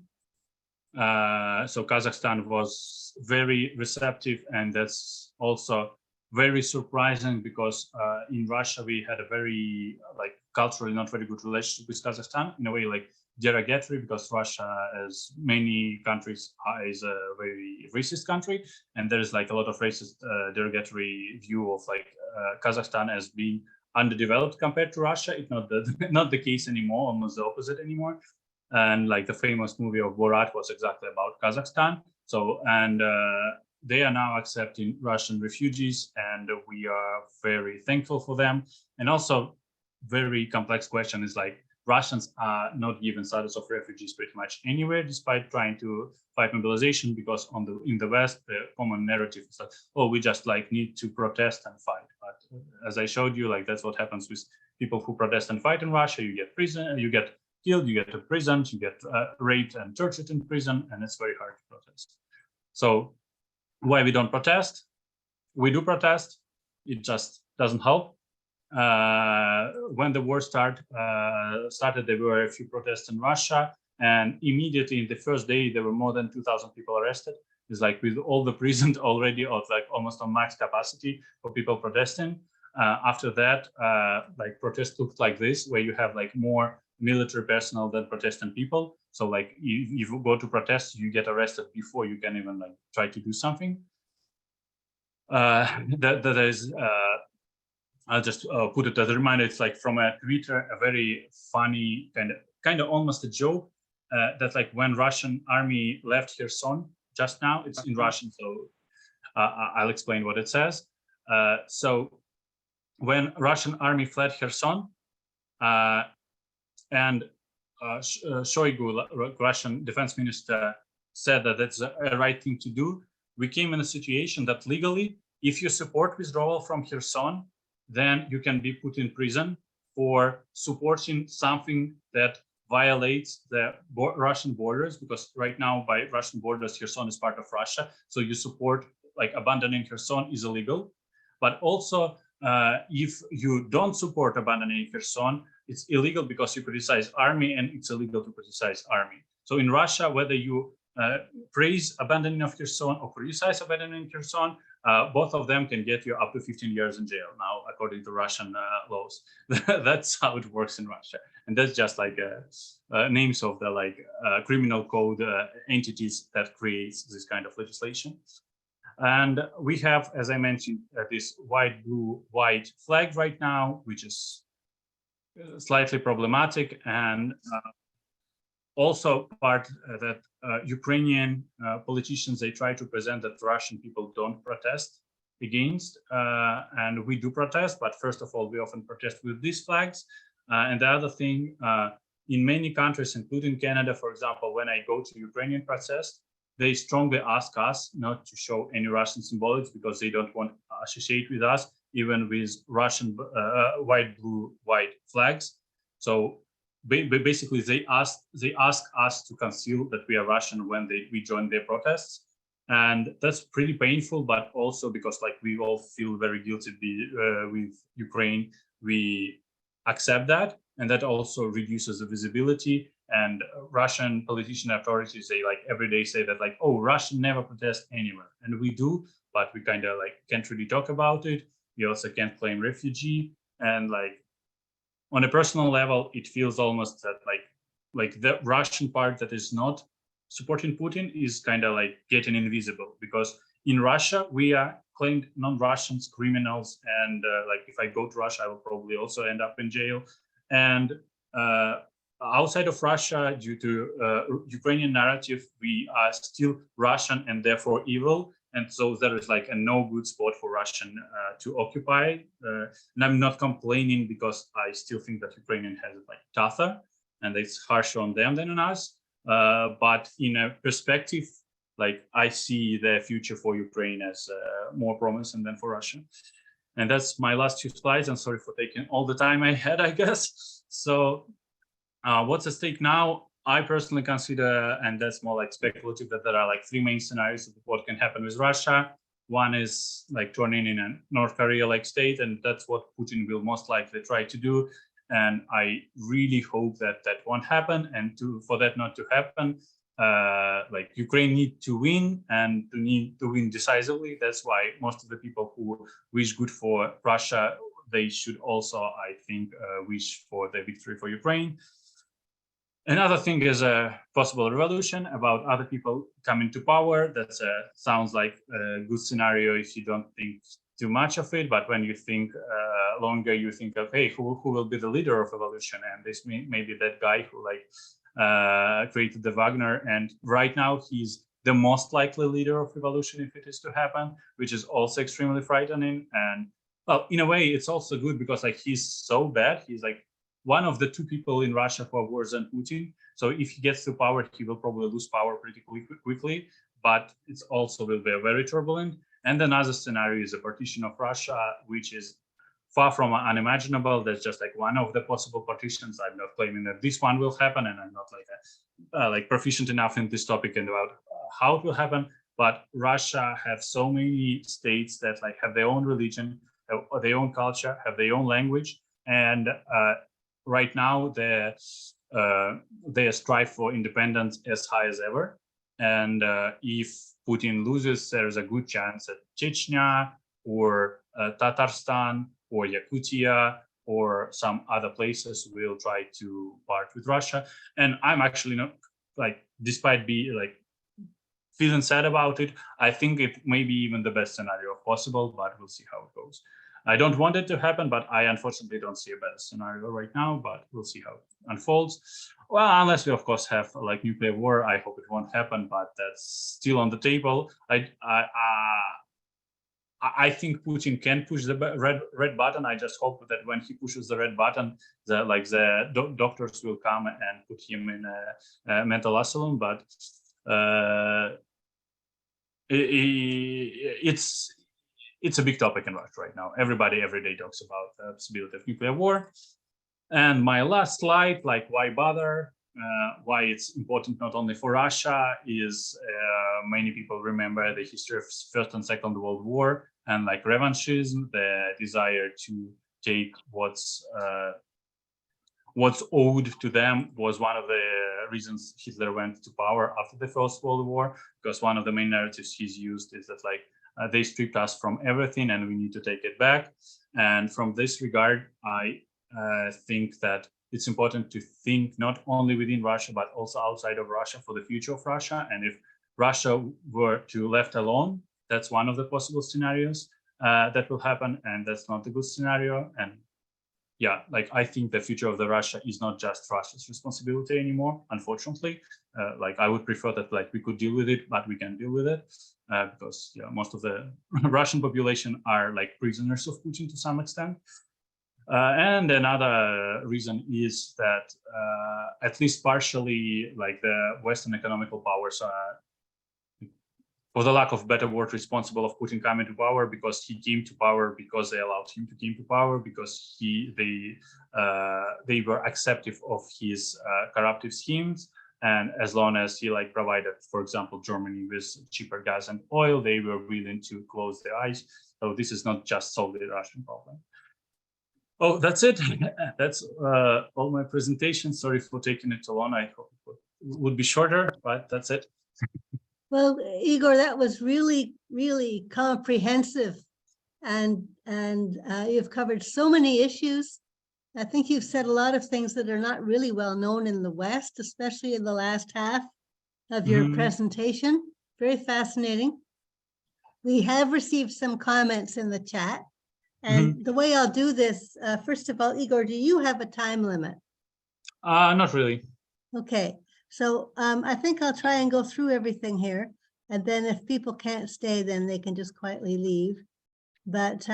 So Kazakhstan was very receptive, and that's also very surprising because in Russia we had a very like culturally not very good relationship with Kazakhstan, in a way like derogatory, because Russia, as many countries, is a very racist country, and there is like a lot of racist derogatory view of like Kazakhstan as being underdeveloped compared to Russia. It's not not the case anymore, almost the opposite anymore. And like the famous movie of Borat was exactly about Kazakhstan. So, and they are now accepting Russian refugees, and we are very thankful for them. And also, very complex question is like, Russians are not given status of refugees pretty much anywhere, despite trying to fight mobilization, because in the West, the common narrative is that, oh, we just like need to protest and fight. But as I showed you, like that's what happens with people who protest and fight in Russia. You get prison, you get killed, you get imprisoned, you get raped and tortured in prison, and it's very hard to protest. So why we don't protest? We do protest, it just doesn't help. When the war started, there were a few protests in Russia, and immediately in the first day, there were more than 2,000 people arrested. It's like with all the prisons already, or like almost on max capacity for people protesting. After that, like protests looked like this, where you have like more military personnel than protesting people. So like if you go to protest, you get arrested before you can even like try to do something. That is, I'll just put it as a reminder. It's like from a Twitter, a very funny kind of almost a joke that like when Russian army left Kherson just now, it's in Russian, so I'll explain what it says. So when Russian army fled Kherson, and Shoigu, Russian defense minister, said that that's a right thing to do, we came in a situation that legally, if you support withdrawal from Kherson, then you can be put in prison for supporting something that violates the Russian borders, because right now by Russian borders, Kherson is part of Russia. So you support, like abandoning Kherson is illegal. But also, if you don't support abandoning Kherson, it's illegal because you criticize army, and it's illegal to criticize army. So in Russia, whether you praise abandoning of Kherson or criticize abandoning Kherson, both of them can get you up to 15 years in jail now, according to Russian laws. That's how it works in Russia. And that's just like names of the like criminal code entities that creates this kind of legislation. And we have, as I mentioned, this white, blue, white flag right now, which is slightly problematic, and also part that Ukrainian politicians, they try to present that Russian people don't protest against, and we do protest, but first of all, we often protest with these flags. And the other thing, in many countries, including Canada, for example, when I go to Ukrainian protest, they strongly ask us not to show any Russian symbolics because they don't want to associate with us, even with Russian white, blue, white flags. So basically, they ask us to conceal that we are Russian when we join their protests, and that's pretty painful. But also because like we all feel very guilty with Ukraine, we accept that, and that also reduces the visibility. And Russian politician authorities, they like every day say that like, oh, Russian never protest anywhere, and we do, but we kind of like can't really talk about it. We also can't claim refugee, and like on a personal level, it feels almost that like the Russian part that is not supporting Putin is kind of like getting invisible, because in Russia we are claimed non-Russians, criminals, and like if I go to Russia, I will probably also end up in jail. And outside of Russia, due to Ukrainian narrative, we are still Russian and therefore evil. And so there is like a no good spot for Russian to occupy. And I'm not complaining because I still think that Ukrainian has it like tougher and it's harsher on them than on us. But in a perspective, like I see the future for Ukraine as more promising than for Russia. And that's my last 2 slides. I'm sorry for taking all the time I had, I guess. So what's at stake now? I personally consider, and that's more like speculative, that there are like 3 main scenarios of what can happen with Russia. One is like turning in a North Korea-like state, and that's what Putin will most likely try to do. And I really hope that that won't happen. And for that not to happen, like Ukraine need to win and need to win decisively. That's why most of the people who wish good for Russia, they should also, I think, wish for the victory for Ukraine. Another thing is a possible revolution about other people coming to power. That sounds like a good scenario if you don't think too much of it, but when you think longer, you think of, hey, who will be the leader of revolution? And this may be that guy who like created the Wagner, and right now he's the most likely leader of revolution if it is to happen, which is also extremely frightening. And well, in a way, it's also good because like he's so bad. He's like one of the two people in Russia who are worse than Putin. So if he gets to power, he will probably lose power pretty quickly, but it's also will be very turbulent. And another scenario is a partition of Russia, which is far from unimaginable. That's just like one of the possible partitions. I'm not claiming that this one will happen, and I'm not like proficient enough in this topic and about how it will happen. But Russia have so many states that like have their own religion, have their own culture, have their own language, and right now their strive for independence as high as ever. And if Putin loses, there's a good chance that Chechnya or Tatarstan or Yakutia or some other places will try to part with Russia. And I'm actually not like, despite feeling sad about it, I think it may be even the best scenario possible, but we'll see how it goes. I don't want it to happen, but I unfortunately don't see a better scenario right now, but we'll see how it unfolds. Well, unless we, of course, have like nuclear war, I hope it won't happen, but that's still on the table. I think Putin can push the red button. I just hope that when he pushes the red button, the doctors will come and put him in a mental asylum. But it's a big topic in Russia right now. Everybody every day talks about the possibility of nuclear war. And my last slide, like why bother? Why it's important not only for Russia is many people remember the history of First and Second World War and like revanchism, the desire to take what's owed to them was one of the reasons Hitler went to power after the First World War, because one of the main narratives he's used is that like they stripped us from everything and we need to take it back. And from this regard, I think that it's important to think not only within Russia, but also outside of Russia for the future of Russia. And if Russia were to left alone, that's one of the possible scenarios that will happen. And that's not a good scenario. And yeah, like I think the future of the Russia is not just Russia's responsibility anymore, unfortunately. Like I would prefer that like we could deal with it, but we can deal with it because yeah, most of the Russian population are like prisoners of Putin to some extent. And another reason is that at least partially like the Western economical powers are, for the lack of a better word, responsible of Putin coming to power, because he came to power because they allowed him to come to power, because they were acceptive of his corruptive schemes. And as long as he like provided, for example, Germany with cheaper gas and oil, they were willing to close their eyes. So this is not just solely a Russian problem. Oh, that's it. That's all my presentation. Sorry for taking it too long. I hope it would be shorter, but that's it. Well, Igor, that was really, really comprehensive, and you've covered so many issues. I think you've said a lot of things that are not really well known in the West, especially in the last half of your presentation. Very fascinating. We have received some comments in the chat. And the way I'll do this, first of all, Igor, do you have a time limit? Not really. Okay. So I think I'll try and go through everything here. And then if people can't stay, then they can just quietly leave. But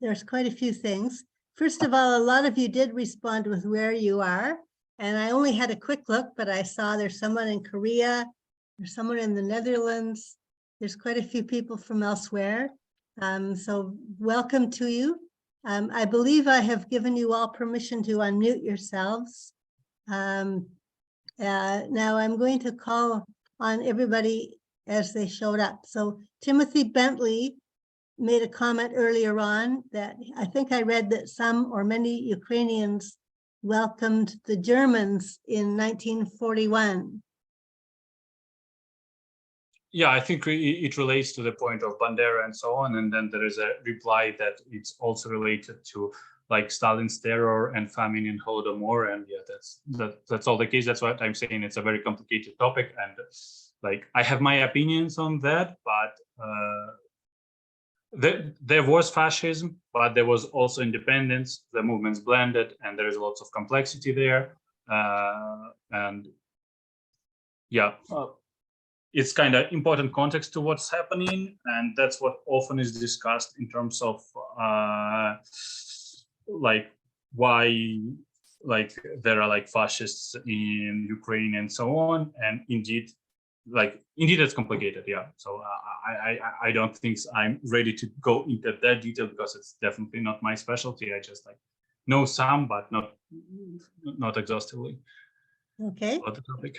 there's quite a few things. First of all, a lot of you did respond with where you are. And I only had a quick look, but I saw there's someone in Korea, there's someone in the Netherlands. There's quite a few people from elsewhere. So welcome to you. I believe I have given you all permission to unmute yourselves. Now I'm going to call on everybody as they showed up. So Timothy Bentley made a comment earlier on that I think I read that some or many Ukrainians welcomed the Germans in 1941. Yeah, I think it relates to the point of Bandera and so on. And then there is a reply that it's also related to like Stalin's terror and famine in Holodomor. And yeah, that's all the case. That's what I'm saying. It's a very complicated topic. And like, I have my opinions on that, but there was fascism, but there was also independence. The movements blended, and there is lots of complexity there. And yeah. It's kind of important context to what's happening, and that's what often is discussed in terms of like why like there are like fascists in Ukraine and so on. And indeed it's complicated. Yeah, so I don't think I'm ready to go into that detail because it's definitely not my specialty. I just like know some, but not exhaustively. Okay. About the topic.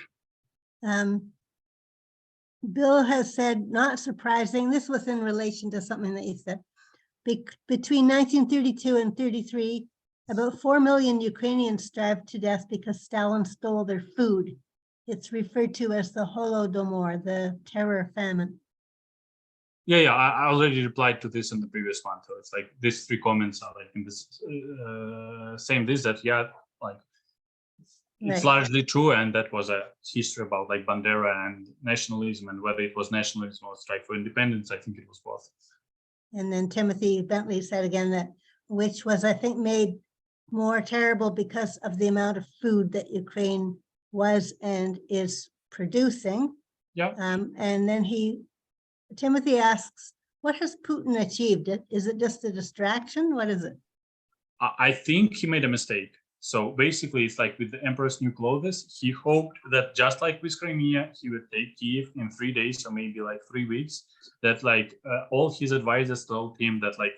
Bill has said, not surprising, this was in relation to something that he said. Between 1932 and 33, about 4 million Ukrainians starved to death because Stalin stole their food. It's referred to as the Holodomor, the terror famine. Yeah, I already replied to this in the previous one. So it's like these three comments are like in this same this that yeah, like it's Right. largely true, and that was a history about like Bandera and nationalism, and whether it was nationalism or strike for independence. I think it was both. And then Timothy Bentley said again that, which was, I think, made more terrible because of the amount of food that Ukraine was and is producing. Yeah. And then Timothy asks, what has Putin achieved? Is it just a distraction? What is it? I think he made a mistake. So basically, it's like with the emperor's new clothes, he hoped that just like with Crimea, he would take Kiev in 3 days or maybe like 3 weeks. That like all his advisors told him that like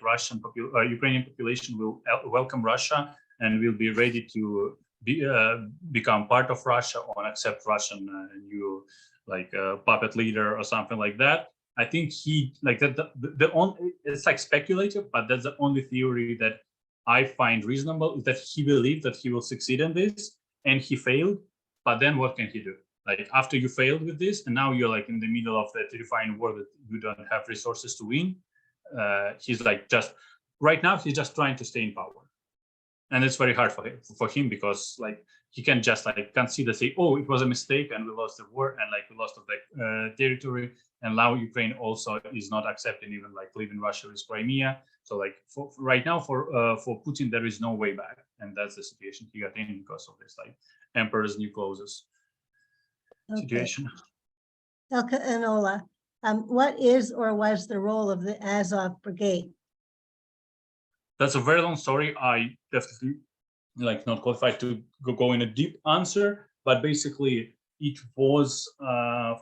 Ukrainian population will welcome Russia and will be ready to become part of Russia or accept Russian new like puppet leader or something like that. I think he like that it's like speculative, but that's the only theory that I find reasonable, is that he believed that he will succeed in this, and he failed. But then what can he do? Like after you failed with this, and now you're like in the middle of that terrifying war that you don't have resources to win. He's like right now he's just trying to stay in power, and it's very hard for him because like he can just like consider say, oh, it was a mistake and we lost the war and like we lost of the territory, and now Ukraine also is not accepting even like leaving Russia with Crimea. So like for right now for Putin there is no way back, and that's the situation he got in because of this like emperor's new clothes situation. Elka and Ola, what is or was the role of the Azov Brigade? That's a very long story. I definitely like not qualified to go in a deep answer, but basically it was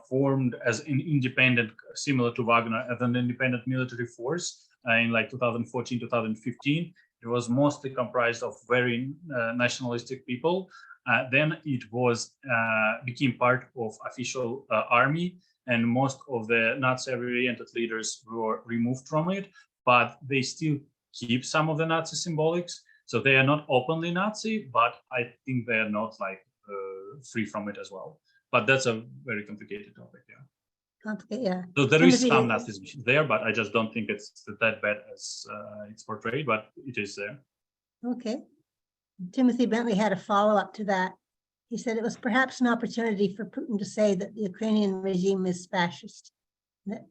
formed as an independent, similar to Wagner, as an independent military force in like 2014, 2015. It was mostly comprised of very nationalistic people. Then it was became part of official army, and most of the Nazi-oriented leaders were removed from it, but they still keep some of the Nazi symbolics. So they are not openly Nazi, but I think they are not like free from it as well. But that's a very complicated topic. Yeah. Yeah. So there is some Nazism there, but I just don't think it's that bad as it's portrayed, but it is there. Okay. Timothy Bentley had a follow-up to that. He said it was perhaps an opportunity for Putin to say that the Ukrainian regime is fascist,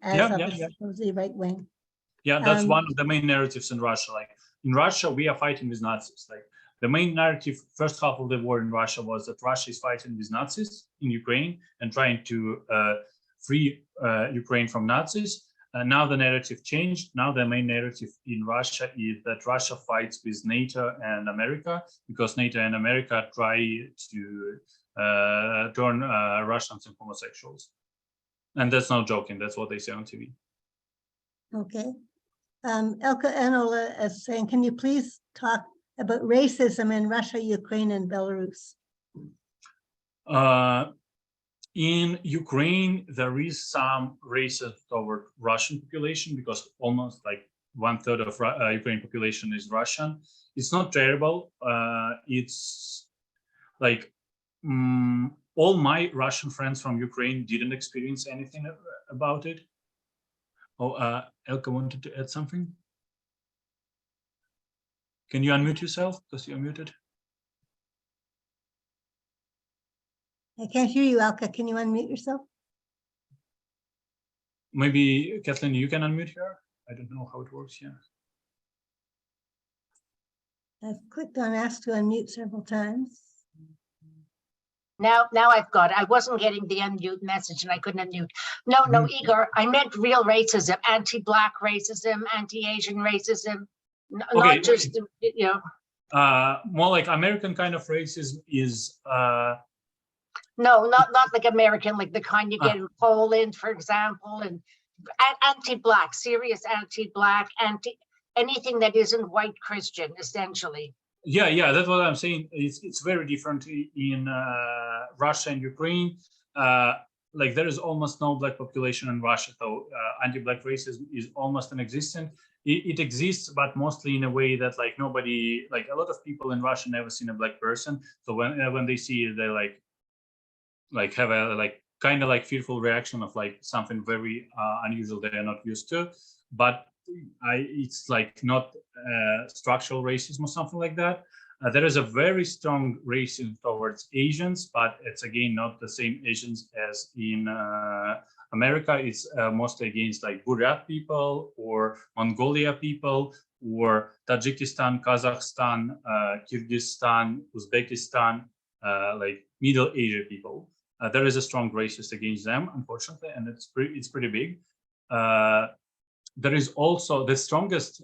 as the right wing. Yeah, that's one of the main narratives in Russia. Like in Russia, we are fighting with Nazis. Like the main narrative, first half of the war in Russia was that Russia is fighting with Nazis in Ukraine and trying to free Ukraine from Nazis. Now the narrative changed. Now the main narrative in Russia is that Russia fights with NATO and America because NATO and America try to turn Russians into homosexuals. And that's not joking. That's what they say on TV. Okay. Elka Enola is saying, can you please talk about racism in Russia, Ukraine, and Belarus? In Ukraine, there is some racism toward Russian population because almost like 1/3 of Ukrainian population is Russian. It's not terrible. It's like all my Russian friends from Ukraine didn't experience anything about it. Oh, Elka wanted to add something. Can you unmute yourself because you're muted? I can't hear you, Elka. Can you unmute yourself? Maybe Kathleen, you can unmute her. I don't know how it works. Yeah. I've clicked on ask to unmute several times. Now I've got it. I wasn't getting the unmute message and I couldn't unmute. No, Igor, I meant real racism, anti-Black racism, anti-Asian racism, Okay. not just, you know. More like American kind of racism is No, not like American, like the kind you get in Poland, for example, and anti-Black, serious anti-Black, anything that isn't white Christian, essentially. yeah, that's what I'm saying. It's very different in Russia and Ukraine. Like there is almost no Black population in Russia, so anti-Black racism is almost non-existent. It exists, but mostly in a way that like nobody, like a lot of people in Russia never seen a Black person. So when they see it, they like have a like kind of like fearful reaction of like something very unusual they are not used to. But it's like not structural racism or something like that. There is a very strong racism towards Asians, but it's again not the same Asians as in America. It's mostly against like Buryat people or Mongolia people or Tajikistan, Kazakhstan, Kyrgyzstan, Uzbekistan, like Middle Asia people. There is a strong racist against them, unfortunately, and it's pretty big. There is also the strongest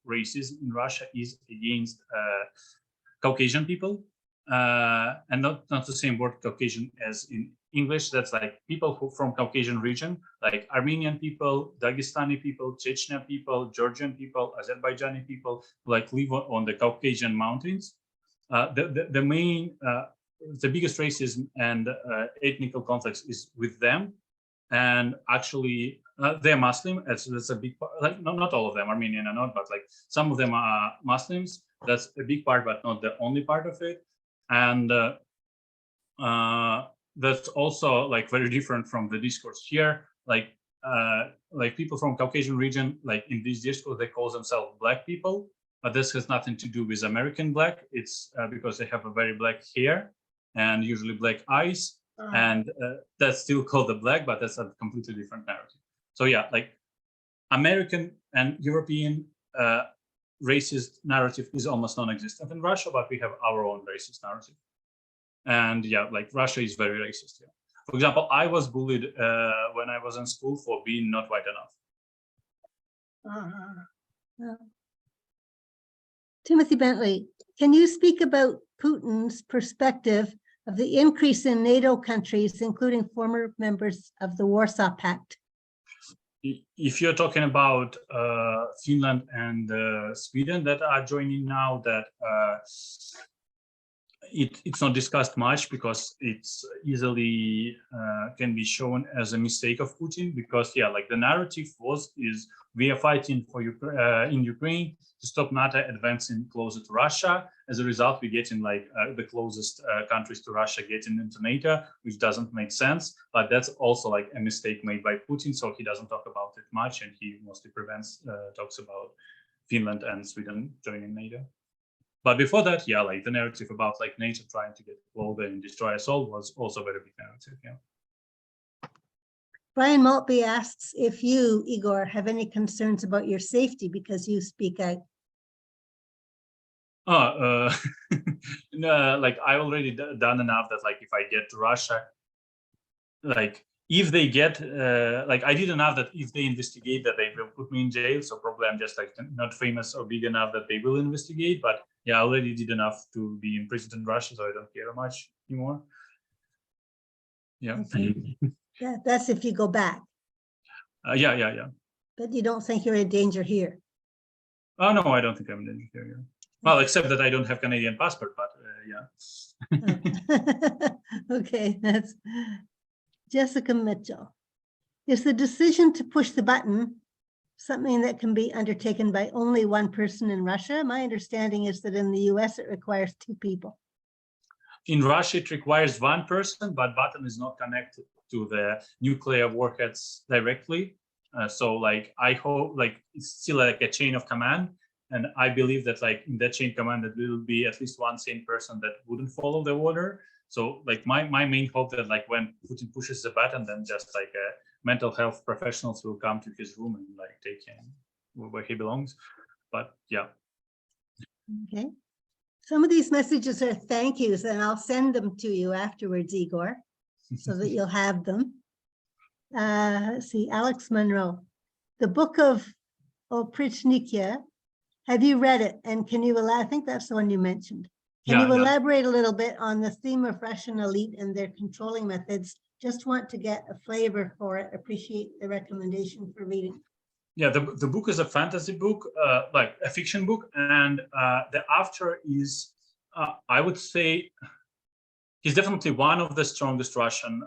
racism in Russia is against Caucasian people, and not the same word Caucasian as in English. That's like people who from Caucasian region, like Armenian people, Dagestani people, Chechnya people, Georgian people, Azerbaijani people, who like live on the Caucasian mountains. The biggest racism and ethnic conflicts is with them, and actually they're Muslim. That's a big part. Like not all of them, Armenian are not, but like some of them are Muslims. That's a big part, but not the only part of it. And that's also like very different from the discourse here. Like people from Caucasian region, like in this discourse, they call themselves Black people, but this has nothing to do with American Black. It's because they have a very black hair and usually black eyes. And that's still called the Black, but that's a completely different narrative. So yeah, like American and European racist narrative is almost non-existent in Russia, but we have our own racist narrative. And yeah, like Russia is very racist. Yeah. For example, I was bullied when I was in school for being not white enough. Timothy Bentley, can you speak about Putin's perspective of the increase in NATO countries, including former members of the Warsaw Pact? If you're talking about Finland and Sweden that are joining now, that it's not discussed much because it's easily can be shown as a mistake of Putin, because yeah, like the narrative is we are fighting for in Ukraine to stop NATO advancing closer to Russia. As a result, we get in like the closest countries to Russia getting into NATO, which doesn't make sense. But that's also like a mistake made by Putin, so he doesn't talk about it much, and he mostly talks about Finland and Sweden joining NATO. But before that, yeah, like the narrative about like NATO trying to get closer and destroy us all was also a very big narrative. Yeah. Brian Maltby asks if you, Igor, have any concerns about your safety because you speak out. No, like I already done enough that like if I get to Russia, like if they get like I did enough that if they investigate that they will put me in jail. So probably I'm just like not famous or big enough that they will investigate. But yeah, I already did enough to be imprisoned in Russia, so I don't care much anymore. Yeah. Okay. Yeah, that's if you go back. Yeah. But you don't think you're in danger here? Oh no, I don't think I'm in danger here. Yeah. Well, except that I don't have Canadian passport, but yeah. Okay, that's Jessica Mitchell. Is the decision to push the button something that can be undertaken by only one person in Russia? My understanding is that in the US, it requires 2 people. In Russia, it requires one person, but Button is not connected to the nuclear warheads directly. So like, I hope like it's still like a chain of command. And I believe that like in that chain of command, that will be at least one sane person that wouldn't follow the order. So like my main hope that like when Putin pushes the button, then just like mental health professionals will come to his room and like take him where he belongs. But yeah. Okay. Some of these messages are thank yous, and I'll send them to you afterwards, Igor, so that you'll have them. Let's see, Alex Monroe. The book of Oprichnikia, have you read it? And can you elaborate? I think that's the one you mentioned. Can you elaborate a little bit on the theme of Russian elite and their controlling methods? Just want to get a flavor for it. Appreciate the recommendation for reading. Yeah, the book is a fantasy book, like a fiction book, and the author is, I would say, he's definitely one of the strongest Russian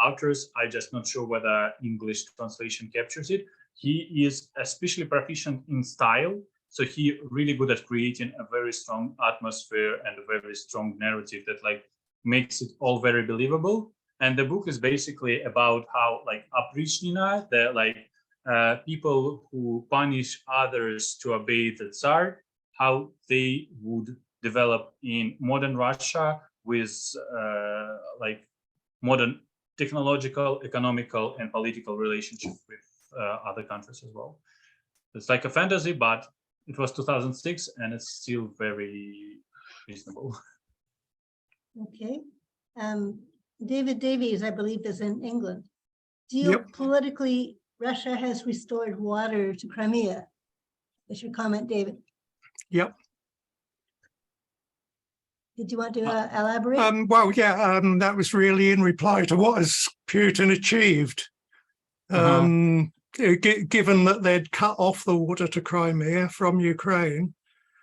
authors. I'm just not sure whether English translation captures it. He is especially proficient in style, so he really good at creating a very strong atmosphere and a very strong narrative that like makes it all very believable. And the book is basically about how like Oprichnina, the like people who punish others to obey the Tsar, how they would develop in modern Russia with like modern technological, economical, and political relationship with other countries as well. It's like a fantasy, but it was 2006 and it's still very reasonable. Okay. David Davies, I believe, is in England. Geopolitically, Russia has restored water to Crimea. What's your comment, David? Yep. Did you want to elaborate? Well, yeah, that was really in reply to what has Putin achieved. Given that they'd cut off the water to Crimea from Ukraine,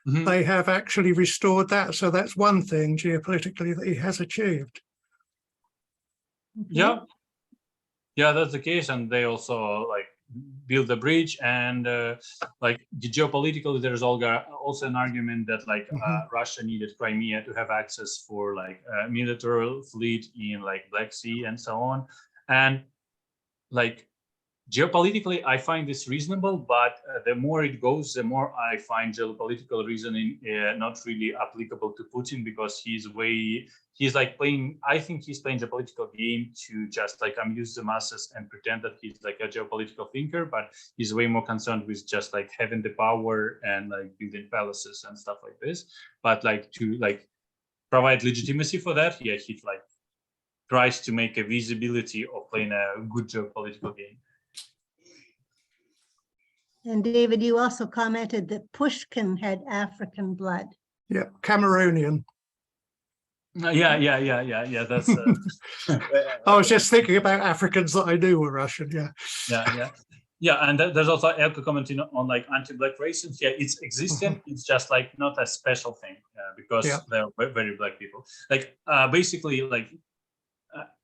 they have actually restored that. So that's one thing geopolitically that he has achieved. Okay. Yeah, that's the case. And they also like build the bridge, and like the geopolitically, there's also an argument that like Russia needed Crimea to have access for like a military fleet in like Black Sea and so on. And like geopolitically, I find this reasonable, but the more it goes, the more I find geopolitical reasoning not really applicable to Putin, because he's like playing, I think he's playing a political game to just like amuse the masses and pretend that he's like a geopolitical thinker, but he's way more concerned with just like having the power and like building palaces and stuff like this. But like to like provide legitimacy for that, yeah, he like tries to make a visibility of playing a good geopolitical game. And David, you also commented that Pushkin had African blood. Yeah, Cameroonian. Yeah. That's. I was just thinking about Africans that I knew were Russian. Yeah, and there's also Elko commenting on like anti-black racism. Yeah, it's existent. It's just like not a special thing because they're very black people. Like basically, like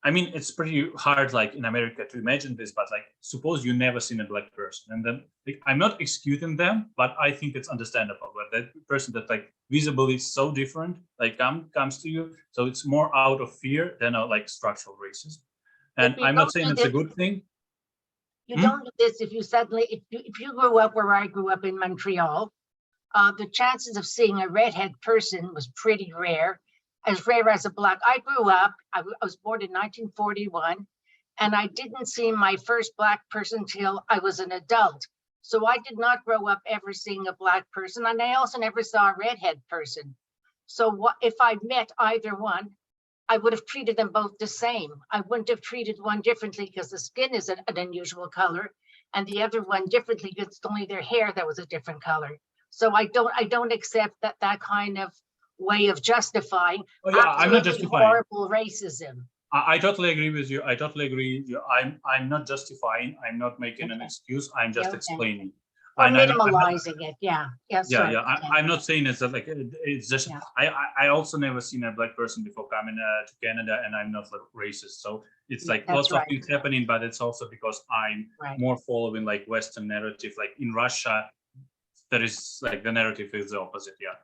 I mean, it's pretty hard, like in America, to imagine this. But like, suppose you never seen a black person, and then like, I'm not excusing them, but I think it's understandable. But that person that like visibly so different, like comes to you, so it's more out of fear than like structural racism. And I'm not saying it's a good thing. You don't do this if you suddenly, if you grew up where I grew up in Montreal, the chances of seeing a redhead person was pretty rare. As rare as a black. I grew up, I was born in 1941, and I didn't see my first black person till I was an adult. So I did not grow up ever seeing a black person, and I also never saw a redhead person. So what, if I'd met either one, I would have treated them both the same. I wouldn't have treated one differently because the skin is an unusual color, and the other one differently because it's only their hair that was a different color. So I don't accept that kind of way of justifying I'm not justifying horrible racism. I totally agree with you. I totally agree with you. I'm not justifying. I'm not making an excuse. I'm just explaining. Or And I'm not- minimalizing it, yeah, yes, yeah, right. yeah. okay. I'm not saying it's like it's just. Yeah. I also never seen a black person before coming to Canada, and I'm not like racist. So it's like That's lots right. of things happening, but it's also because I'm Right. more following like Western narrative. Like in Russia, there is like the narrative is the opposite. Yeah.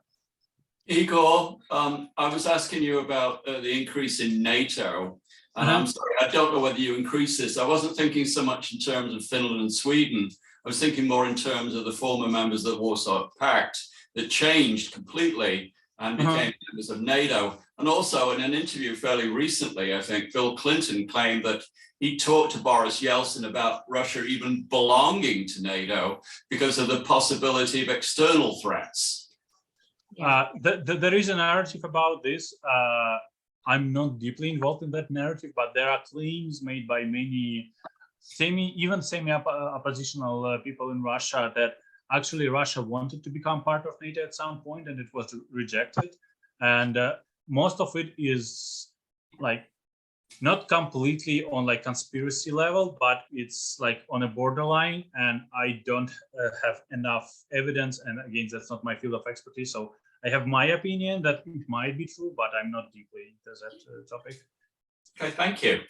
Igor, I was asking you about the increase in NATO, and I'm sorry, I don't know whether you increased this. I wasn't thinking so much in terms of Finland and Sweden. I was thinking more in terms of the former members of the Warsaw Pact that changed completely and became members of NATO. And also in an interview fairly recently, I think Bill Clinton claimed that he talked to Boris Yeltsin about Russia even belonging to NATO because of the possibility of external threats. There is a narrative about this. I'm not deeply involved in that narrative, but there are claims made by many semi-oppositional people in Russia that actually Russia wanted to become part of NATO at some point and it was rejected. And most of it is like not completely on like conspiracy level, but it's like on a borderline. And I don't have enough evidence. And again, that's not my field of expertise. So I have my opinion that it might be true, but I'm not deeply into that topic. Okay, thank you.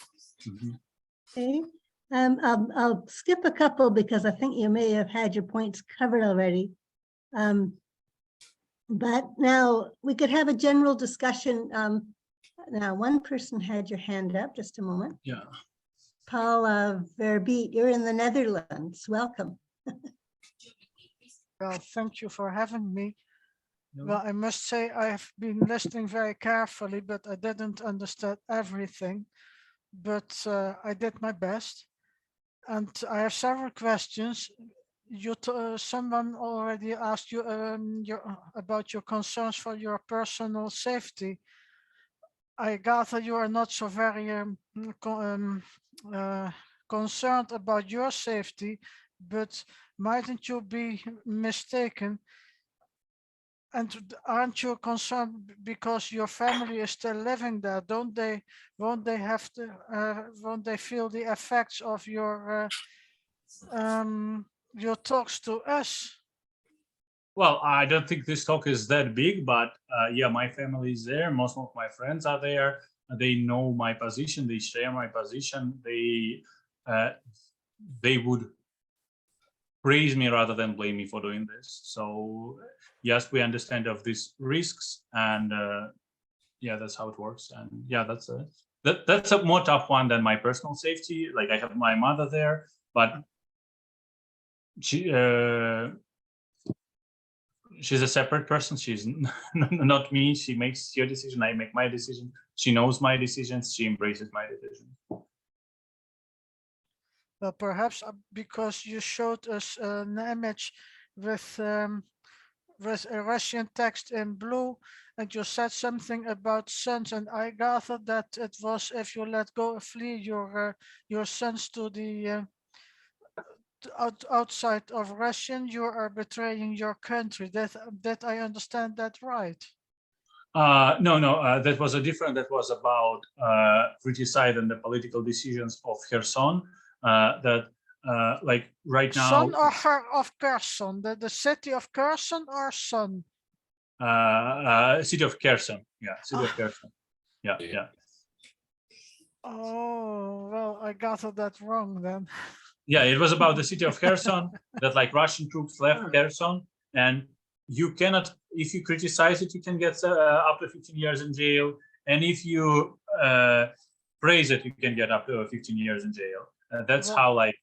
Okay. I'll skip a couple because I think you may have had your points covered already. But now we could have a general discussion. Now, one person had your hand up, just a moment. Yeah. Paula Verbeet, you're in the Netherlands. Welcome. Well, thank you for having me. No. Well, I must say I have been listening very carefully, but I didn't understand everything. But I did my best. And I have several questions. Someone already asked you about your concerns for your personal safety. I gather you are not so very concerned about your safety, but mightn't you be mistaken? And aren't you concerned because your family is still living there? Won't they have to? Won't they feel the effects of your talks to us? Well, I don't think this talk is that big, but yeah, my family is there. Most of my friends are there. They know my position. They share my position. They would praise me rather than blame me for doing this. So yes, we understand of these risks, and yeah, that's how it works. And yeah, that's a more tough one than my personal safety. Like I have my mother there, but she's a separate person. She's not me. She makes your decision. I make my decision. She knows my decisions. She embraces my decision. Well, perhaps because you showed us an image with a Russian text in blue, and you said something about sons, and I gathered that it was if you flee your sons to the outside of Russia, you are betraying your country. That I understand that right? No, that was that was about criticizing the political decisions of Kherson. Like right now, Son or her of Kherson, the city of Kherson or son? City of Kherson. Yeah, city of Kherson. Yeah, yeah. Oh, well, I gathered that wrong then. Yeah, it was about the city of Kherson that like Russian troops left Kherson, and you cannot, if you criticize it, you can get up to 15 years in jail, and if you praise it, you can get up to 15 years in jail. That's how like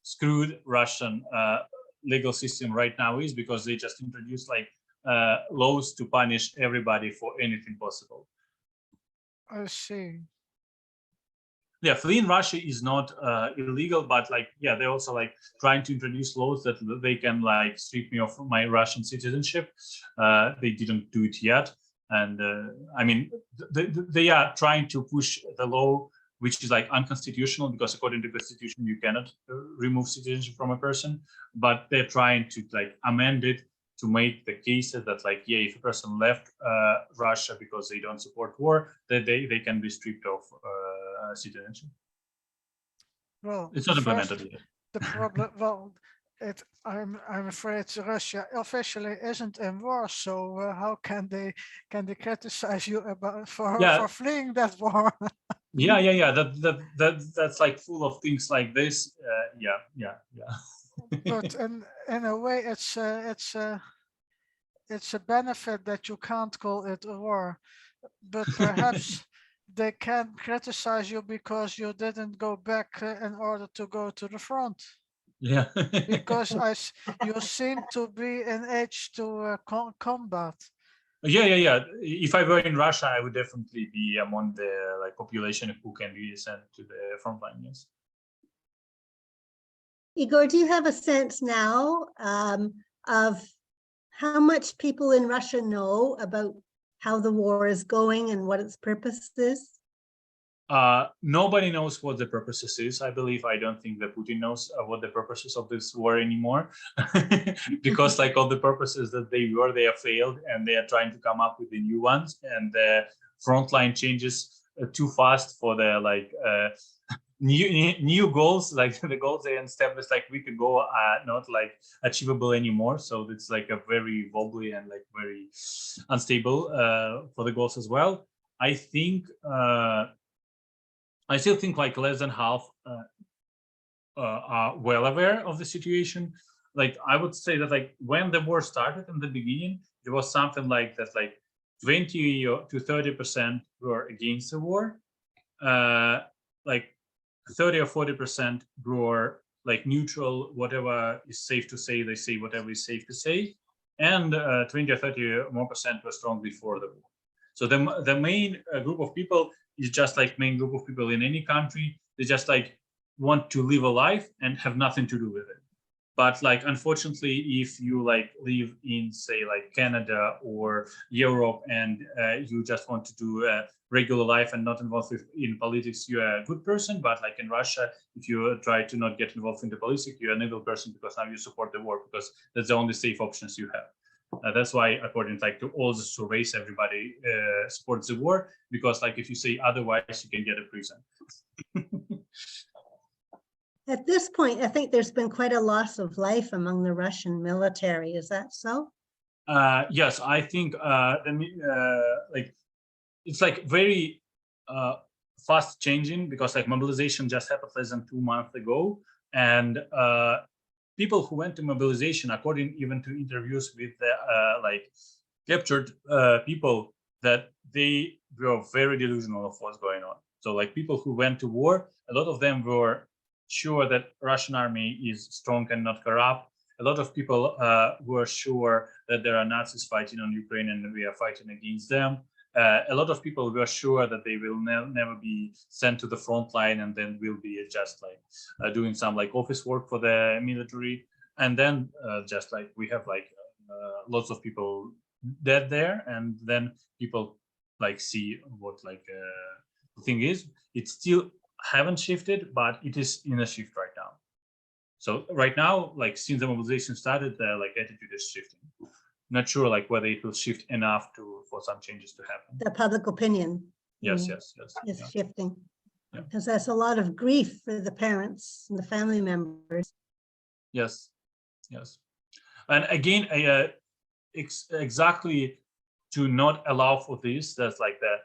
screwed Russian legal system right now is, because they just introduced like laws to punish everybody for anything possible. I see. Yeah, fleeing Russia is not illegal, but like, yeah, they're also like trying to introduce laws that they can like strip me of my Russian citizenship. They didn't do it yet. And I mean, they are trying to push the law, which is like unconstitutional, because according to the Constitution, you cannot remove citizenship from a person, but they're trying to like amend it to make the cases that like, yeah, if a person left Russia because they don't support war, that they can be stripped of citizenship. Well, it's not implemented yet. The problem, well, I'm afraid Russia officially isn't in war, so how can they criticize you about for fleeing that war? Yeah. That's like full of things like this. Yeah. But in a way, it's a benefit that you can't call it a war, but perhaps they can criticize you because you didn't go back in order to go to the front. Yeah. Because you seem to be in age to combat. Yeah. If I were in Russia, I would definitely be among the like population who can be sent to the front line. Yes. Igor, do you have a sense now of how much people in Russia know about how the war is going and what its purpose is? Nobody knows what the purposes is. I believe. I don't think that Putin knows what the purposes of this war anymore, because like all the purposes that they have failed, and they are trying to come up with the new ones. And the frontline changes too fast for the like new goals, like the goals they established like a week ago are not like achievable anymore. So it's like a very wobbly and like very unstable for the goals as well. I still think like less than half are well aware of the situation. Like I would say that like when the war started in the beginning, there was something like that, like 20 to 30% were against the war. Like 30 or 40% were like neutral, whatever is safe to say, they say whatever is safe to say. And 20 or 30 more percent were strongly for the war. So the main group of people is just like main group of people in any country. They just like want to live a life and have nothing to do with it. But like, unfortunately, if you like live in, say, like Canada or Europe, and you just want to do a regular life and not involved in politics, you're a good person. But like in Russia, if you try to not get involved in the politics, you're an evil person, because now you support the war, because that's the only safe options you have. That's why, according to all the surveys, everybody supports the war, because like if you say otherwise, you can get a prison. At this point, I think there's been quite a loss of life among the Russian military. Is that so? Yes, I think like it's like very fast changing, because like mobilization just happened less than 2 months ago, and people who went to mobilization, according even to interviews with the like captured people, that they were very delusional of what's going on. So like people who went to war, a lot of them were sure that Russian army is strong and not corrupt. A lot of people were sure that there are Nazis fighting on Ukraine and we are fighting against them. A lot of people were sure that they will never be sent to the front line, and then will be just like doing some like office work for the military. And then just like we have like lots of people dead there, and then people like see what like the thing is. It's still haven't shifted, but it is in a shift right now. So right now, like since the mobilization started, like attitude is shifting. Not sure like whether it will shift enough for some changes to happen. The public opinion. Yes. Is Yeah. shifting. Yeah. Because that's a lot of grief for the parents and the family members. Yes. And again, exactly to not allow for this, that's like the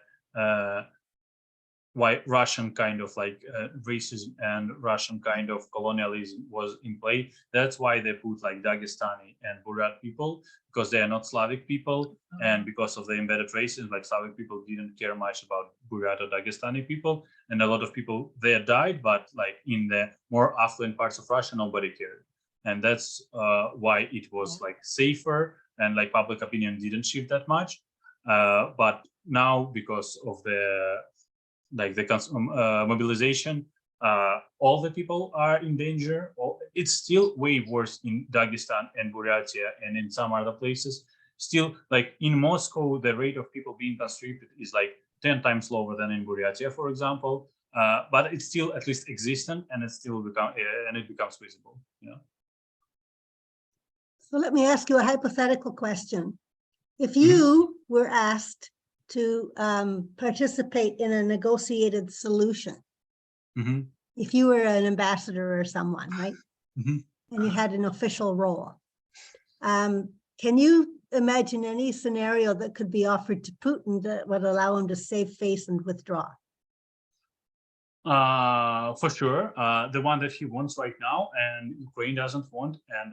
why Russian kind of like racism and Russian kind of colonialism was in play. That's why they put like Dagestani and Buryat people, because they are not Slavic people, and because of the embedded racism, like Slavic people didn't care much about Buryat or Dagestani people, and a lot of people there died, but like in the more affluent parts of Russia, nobody cared. And that's why it was like safer, and like public opinion didn't shift that much. But now, because of the mobilization, all the people are in danger. It's still way worse in Dagestan and Buryatia and in some other places. Still, like in Moscow, the rate of people being conscripted is like 10 times lower than in Buryatia, for example. But it's still at least existent, and it becomes visible. You know. So let me ask you a hypothetical question. If you were asked to participate in a negotiated solution, if you were an ambassador or someone, right? and you had an official role. Can you imagine any scenario that could be offered to Putin that would allow him to save face and withdraw? For sure, the one that he wants right now, and Ukraine doesn't want, and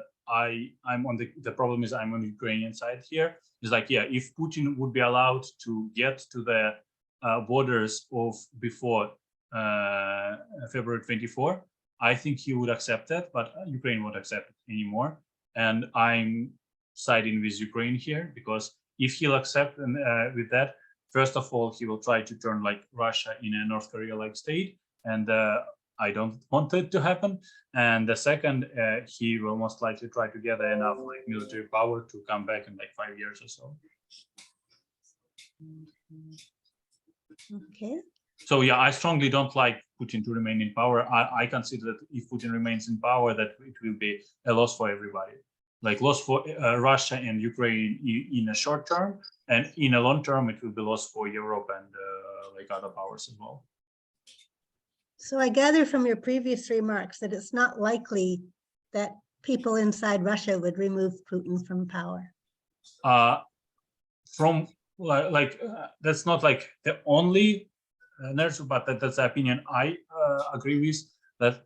I'm on the problem is I'm on the Ukrainian side here. Is like, yeah, if Putin would be allowed to get to the borders of before February 24, I think he would accept that, but Ukraine won't accept it anymore. And I'm siding with Ukraine here, because if he'll accept with that, first of all, he will try to turn like Russia in a North Korea-like state, and I don't want it to happen. And the second, he will most likely try to gather enough like military power to come back in like 5 years or so. Okay. So yeah, I strongly don't like Putin to remain in power. I consider that if Putin remains in power, that it will be a loss for everybody. Like loss for Russia and Ukraine in a short term, and in a long term, it will be loss for Europe and like other powers as well. So I gather from your previous remarks that it's not likely that people inside Russia would remove Putin from power. That's not like the only narrative, but that's the opinion I agree with. That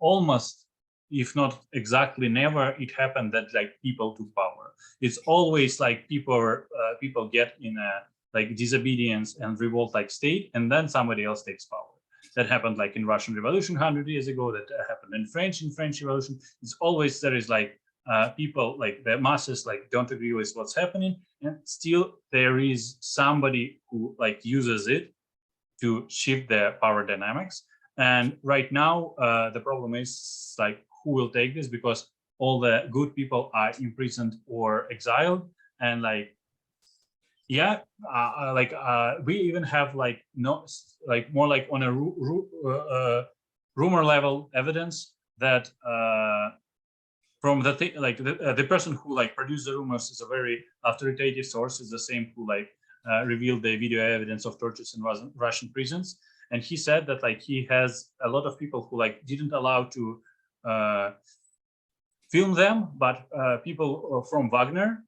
almost, if not exactly, never it happened that like people took power. It's always like people get in a like disobedience and revolt like state, and then somebody else takes power. That happened like in Russian Revolution 100 years ago. That happened in French Revolution. It's always there is like people like the masses like don't agree with what's happening, and still there is somebody who like uses it to shift the power dynamics. And right now the problem is like who will take this, because all the good people are imprisoned or exiled, and like yeah, we even have like more like on a rumor level evidence that from the person who like produced the rumors is a very authoritative source, is the same who like revealed the video evidence of tortures in Russian prisons. And he said that like he has a lot of people who like didn't allow to film them, but people from Wagner,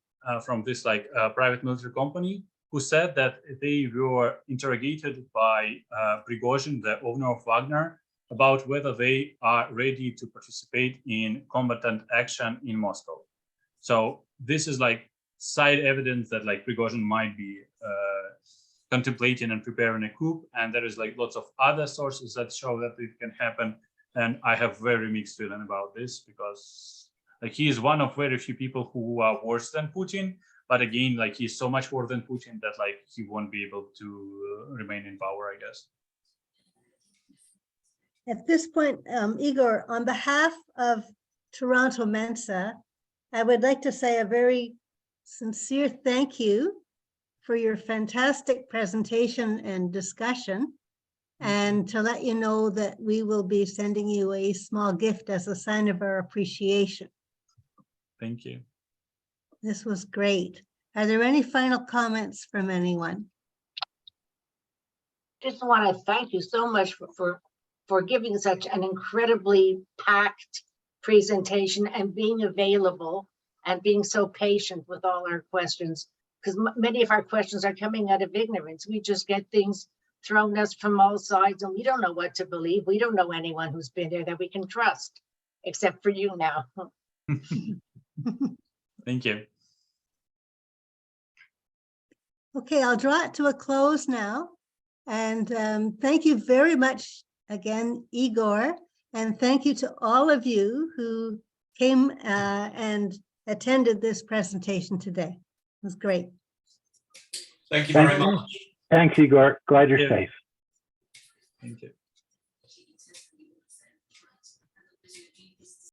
from this like private military company, who said that they were interrogated by Prigozhin, the owner of Wagner, about whether they are ready to participate in combatant action in Moscow. So this is like side evidence that like Prigozhin might be contemplating and preparing a coup, and there is like lots of other sources that show that it can happen. And I have very mixed feeling about this, because like he is one of very few people who are worse than Putin, but again, like he's so much more than Putin that like he won't be able to remain in power, I guess. At this point, Igor, on behalf of Toronto Mensa, I would like to say a very sincere thank you for your fantastic presentation and discussion, and to let you know that we will be sending you a small gift as a sign of our appreciation. Thank you. This was great. Are there any final comments from anyone? Just want to thank you so much for giving such an incredibly packed presentation and being available and being so patient with all our questions, because many of our questions are coming out of ignorance. We just get things thrown us from all sides, and we don't know what to believe. We don't know anyone who's been there that we can trust, except for you now. Thank you. Okay, I'll draw it to a close now. And thank you very much again, Igor. And thank you to all of you who came and attended this presentation today. It was great. Thank you very much. Thanks, Igor. Glad you're safe. Thank you.